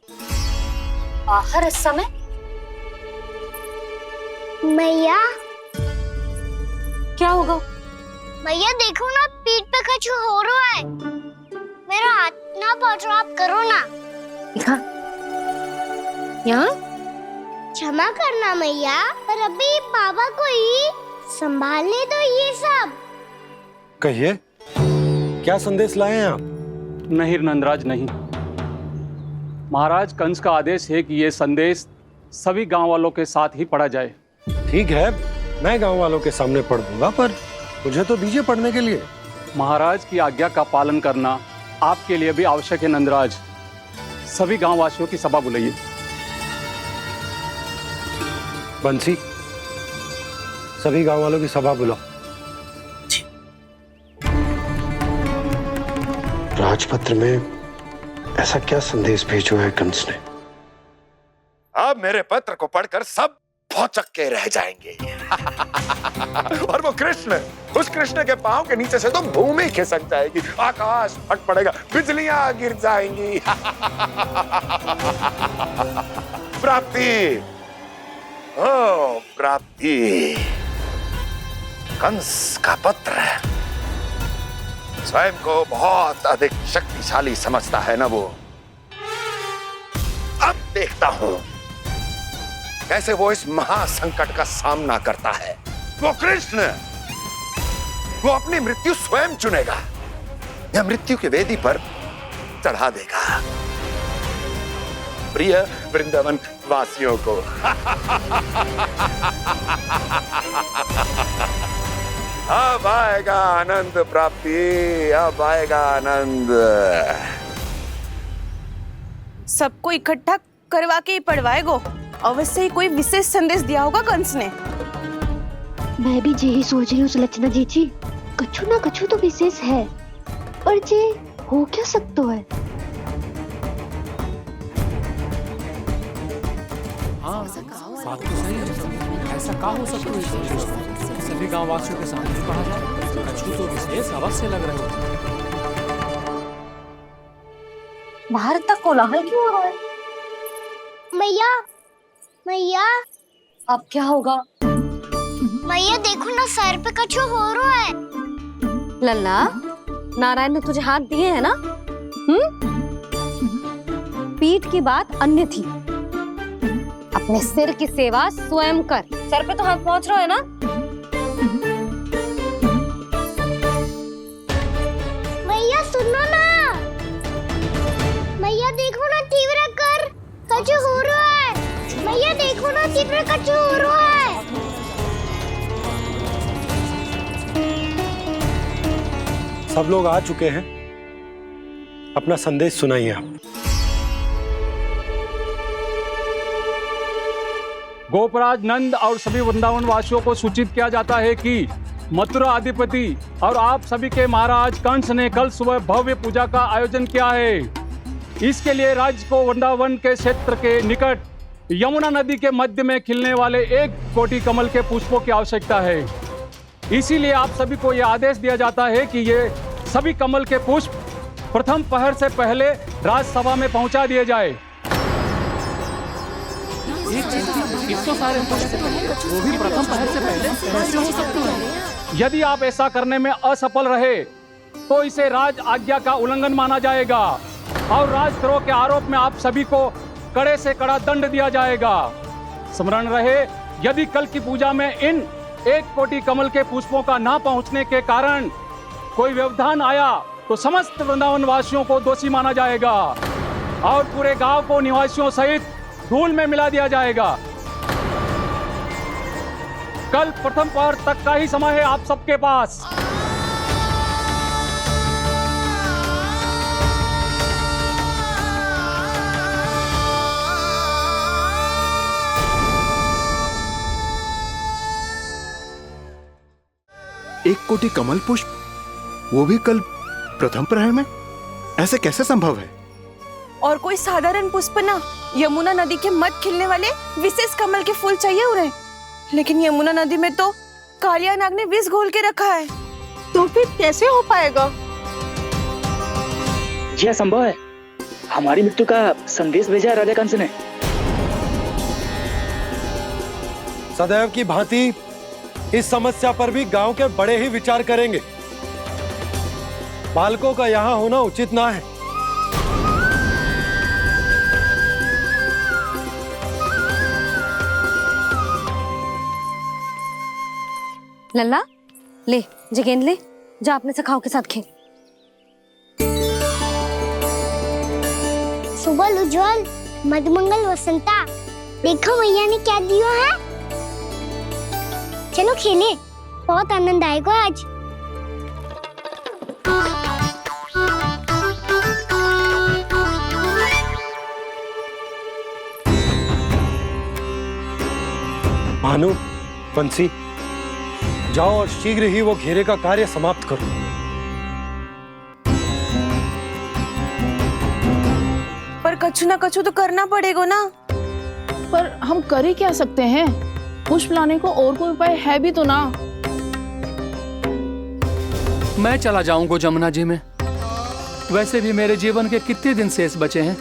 बाहर इस समय? मैया, क्या होगा? मैया देखो ना, पीठ पे कछु हो रहा है। मेरा हाथ ना पकड़ो, आप करो ना। दिखा। यहाँ? क्षमा करना मैया, पर अभी बाबा को ही संभालने दो ये सब। कहिए, क्या संदेश लाए हैं आप? नहीं नंदराज, नहीं। महाराज कंस का आदेश है कि ये संदेश सभी गांव वालों के साथ ही पढ़ा जाए। ठीक है, मैं गांव वालों के सामने पढ़ दूंगा, पर मुझे तो दीजिए पढ़ने के लिए। महाराज की आज्ञा का पालन करना आपके लिए भी आवश्यक है नंदराज। सभी गांव वासियों की सभा बुलाइए। बंसी, सभी गांव वालों की सभा बुलाओ। राजपत्र में ऐसा क्या संदेश भेजो है कंस ने? अब मेरे पत्र को पढ़कर सब भौचक के रह जाएंगे। और वो कृष्ण, उस कृष्ण के पांव के नीचे से तो भूमि खिसक जाएगी, आकाश फट पड़ेगा, बिजलियां गिर जाएंगी। प्राप्ति, ओ प्राप्ति, कंस का पत्र स्वयं को बहुत अधिक शक्तिशाली समझता है ना वो। अब देखता हूं कैसे वो इस महासंकट का सामना करता है। वो कृष्ण, वो अपनी मृत्यु स्वयं चुनेगा या मृत्यु की वेदी पर चढ़ा देगा प्रिय वृंदावन वासियों को। अब आएगा आनंद प्राप्ति, अब आएगा आनंद। सबको इकट्ठा करवा के ही पढ़वाएगो। अवश्य ही कोई विशेष संदेश दिया होगा कंस ने। मैं भी यही सोच रही हूँ सुलक्षणा जी, कछु ना कछु तो विशेष है, पर जे हो क्या सकता है? हाँ, बात तो सही है। ऐसा क्या हो सकता है? सभी गांव वासियों के सामने पढ़ा जाए, कछु तो विशेष अवश्य लग रहे हो। बाहर तक कोलाहल क्यों हो रहा है? मैया, मैया, अब क्या होगा? मैया देखो ना, सर पे कछु हो रहा है। लल्ला, नारायण ने तुझे हाथ दिए हैं ना? पीठ की बात अन्य थी, अपने सिर की सेवा स्वयं कर। सर पे तो हाथ पहुंच रहा है ना? मैया सुनो ना, मैया देखो ना, तीव्र कर कछु हो रहा है। मैया देखो ना, तीव्र कछु हो रहा है। सब लोग आ चुके हैं, अपना संदेश सुनाइए आप। गोपराज नंद और सभी वृंदावन वासियों को सूचित किया जाता है कि मथुरा अधिपति और आप सभी के महाराज कंस ने कल सुबह भव्य पूजा का आयोजन किया है। इसके लिए राज्य को वृंदावन के क्षेत्र के निकट यमुना नदी के मध्य में खिलने वाले 1 कोटि कमल के पुष्पों की आवश्यकता है। इसीलिए आप सभी को यह आदेश दिया जाता है कि ये सभी कमल के पुष्प प्रथम पहर से पहले राजसभा में पहुंचा दिए जाए। वो भी प्रथम पहर से पहले कैसे हो सकता है? यदि आप ऐसा करने में असफल रहे तो इसे राज आज्ञा का उल्लंघन माना जाएगा और राजद्रोह के आरोप में आप सभी को कड़े से कड़ा दंड दिया जाएगा। स्मरण रहे, यदि कल की पूजा में इन 1 कोटि कमल के पुष्पों का ना पहुंचने के कारण कोई व्यवधान आया तो समस्त वृंदावन वासियों को दोषी माना जाएगा और पूरे गांव को निवासियों सहित धूल में मिला दिया जाएगा। कल प्रथम पहर तक का ही समय है आप सबके पास। एक कोटि कमल पुष्प, वो भी कल प्रथम प्रहर में? ऐसे कैसे संभव है? और कोई साधारण पुष्प ना, यमुना नदी के मध्य खिलने वाले विशेष कमल के फूल चाहिए उन्हें। लेकिन यमुना नदी में तो कालिया नाग ने विष घोल के रखा है, तो फिर कैसे हो पाएगा? यह संभव है। हमारी मृत्यु का संदेश भेजा राजा कंस ने। सदैव की भांति इस समस्या पर भी गांव के बड़े ही विचार करेंगे। बालकों का यहाँ होना उचित ना है। लल्ला, ले जे गेंद ले, जा अपने सखाओं के साथ खेल। सुबल उज्जवल मधुमंगल वसंता, देखो मैया ने क्या दिया है। चलो खेलें, बहुत आनंद आएगा आज। भानु, बंसी, जाओ और शीघ्र ही वो घेरे का कार्य समाप्त करो। पर कछु ना कछु तो करना पड़ेगा ना। पर हम कर ही क्या सकते हैं? पुष्प लाने को और कोई उपाय है भी तो ना। मैं चला जाऊंगा जमुना जी में। वैसे भी मेरे जीवन के कितने दिन शेष बचे हैं।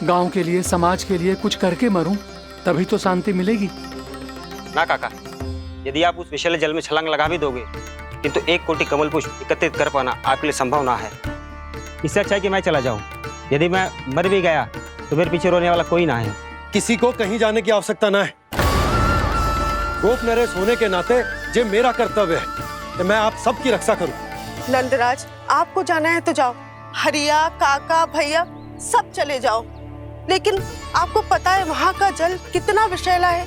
गांव के लिए, समाज के लिए कुछ करके मरूं, तभी तो शांति मिलेगी। ना काका, यदि आप उस विषैले जल में छलांग लगा भी दोगे, किंतु 1 कोटि कमल पुष्प एकत्रित कर पाना आपके लिए संभव ना है। इससे अच्छा है कि मैं चला जाऊं। यदि मैं मर भी गया तो मेरे पीछे रोने वाला कोई ना है। किसी को कहीं जाने की आवश्यकता ना है। गोप नरेश होने के नाते ये मेरा कर्तव्य है कि मैं आप सबकी रक्षा करूं। नंदराज, आपको जाना है तो जाओ। हरिया, काका, भैया सब चले जाओ। लेकिन आपको पता है वहाँ का जल कितना विषैला है।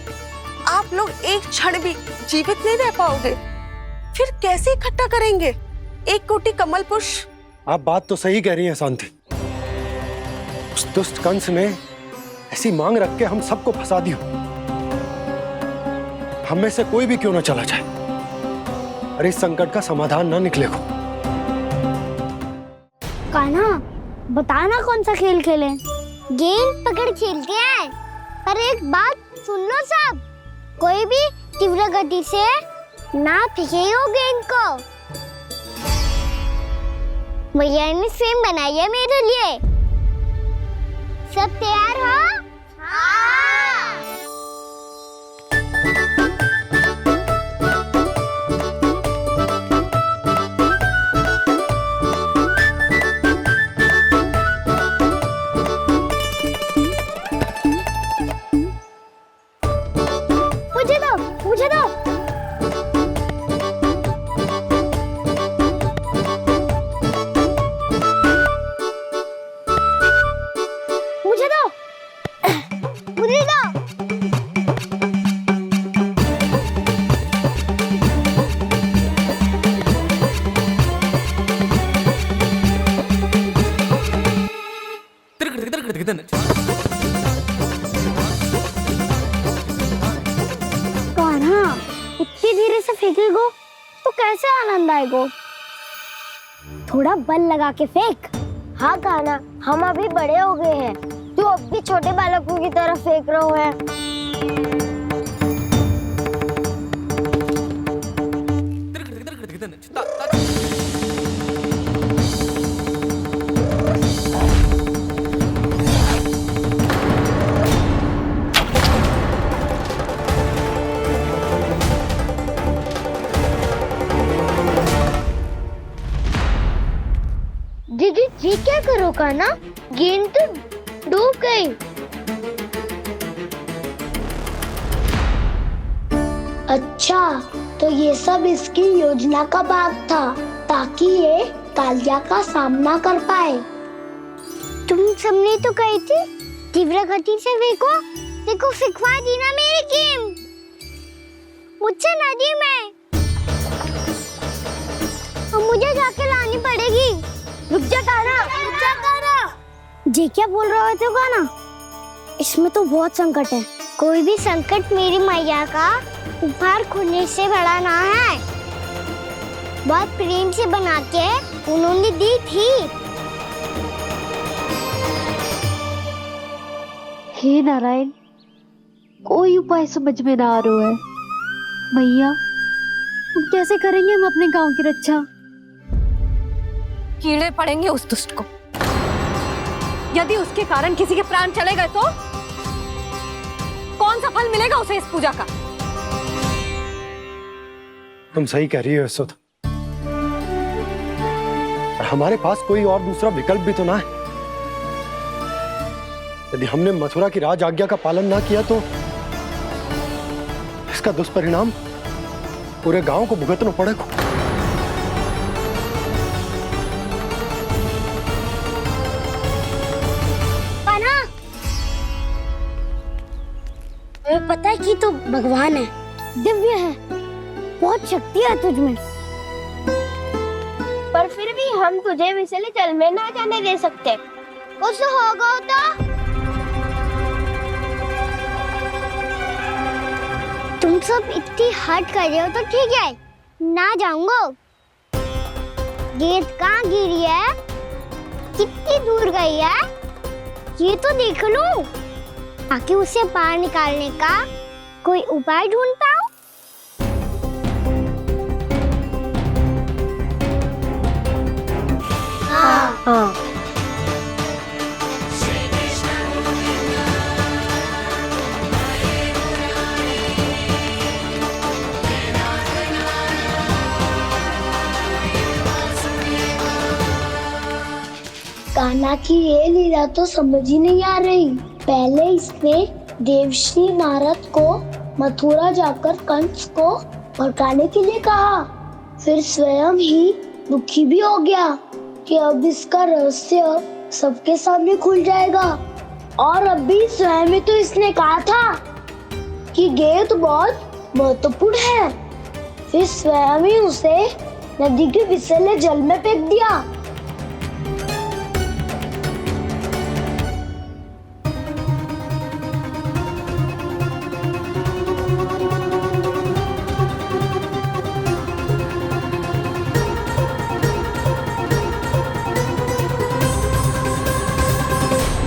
आप लोग एक क्षण भी जीवित नहीं रह पाओगे। फिर कैसे इकट्ठा करेंगे 1 कोटि कमल पुष्प? आप बात तो सही कह रही हैं शांति। उस दुष्ट कंस ने ऐसी मांग रख के हम सबको फंसा दिया। हम में से कोई भी क्यों ना चला जाए, अरे इस संकट का समाधान ना निकले को। कान्हा, बताना कौन सा खेल खेलें? गेंद पकड़ खेलते हैं। पर एक बात सुन लो सब, कोई भी तीव्र गति से ना फेंकेगा गेंद को। भैया ने फ्रेम बनाई है मेरे लिए। सब तैयार हो? हाँ। कान्हा, इतनी धीरे से फेंकेगो तो कैसे आनंद आएगो? थोड़ा बल लगा के फेंक। हाँ कान्हा, हम अभी बड़े हो गए हैं, तू अब भी छोटे बालकों की तरह फेंक रहे हैं। दीदी जी क्या करो कान्हा, गेंद तो डूब गई। अच्छा, तो ये सब इसकी योजना का भाग था ताकि ये कालिया का सामना कर पाए। तुम सबने तो कही थी तीव्र गति से फेंको, देखो फिकवा दी ना मेरी गेम मुझसे नदी में। अब मुझे जाके लानी पड़ेगी। रुक जा कान्हा, रुक जा कान्हा। जी क्या बोल रहे थे कान्हा? इसमें तो बहुत संकट है। कोई भी संकट मेरी मैया का उपहार खोने से बड़ा ना है। बहुत प्रेम से बना के उन्होंने दी थी। हे नारायण, कोई उपाय समझ में ना आ रहा है। मैया, हम कैसे करेंगे हम अपने गांव की रक्षा? कीड़े पड़ेंगे उस दुष्ट को। यदि उसके कारण किसी के प्राण चले गए तो कौन सा फल मिलेगा उसे इस पूजा का? तुम सही कह रही हो यशोदा। हमारे पास कोई और दूसरा विकल्प भी तो ना है। यदि हमने मथुरा की राज आज्ञा का पालन ना किया तो इसका दुष्परिणाम पूरे गांव को भुगतना पड़ेगा। हमें पता है कि तू भगवान है, दिव्य है, बहुत शक्ति है तुझ में, पर फिर भी हम तुझे विषैले जल में ना जाने दे सकते। कुछ होगा तो तुम सब इतनी हट कर रहे हो तो ठीक है, ना जाऊंगा। गेंद कहाँ गिरी है, कितनी दूर गई है, ये तो देख लूं, ताकि उसे बाहर निकालने का कोई उपाय ढूंढ पाऊं। हाँ। कान्हा की ये लीला तो समझ ही नहीं आ रही। पहले इसने देवश्री नारद को मथुरा जाकर कंस को भड़काने के लिए कहा, फिर स्वयं ही दुखी भी हो गया कि अब इसका रहस्य सबके सामने खुल जाएगा। और अभी स्वयं ही तो इसने कहा था कि गेंद बहुत महत्वपूर्ण है, फिर स्वयं ही उसे नदी के विषैले जल में फेंक दिया।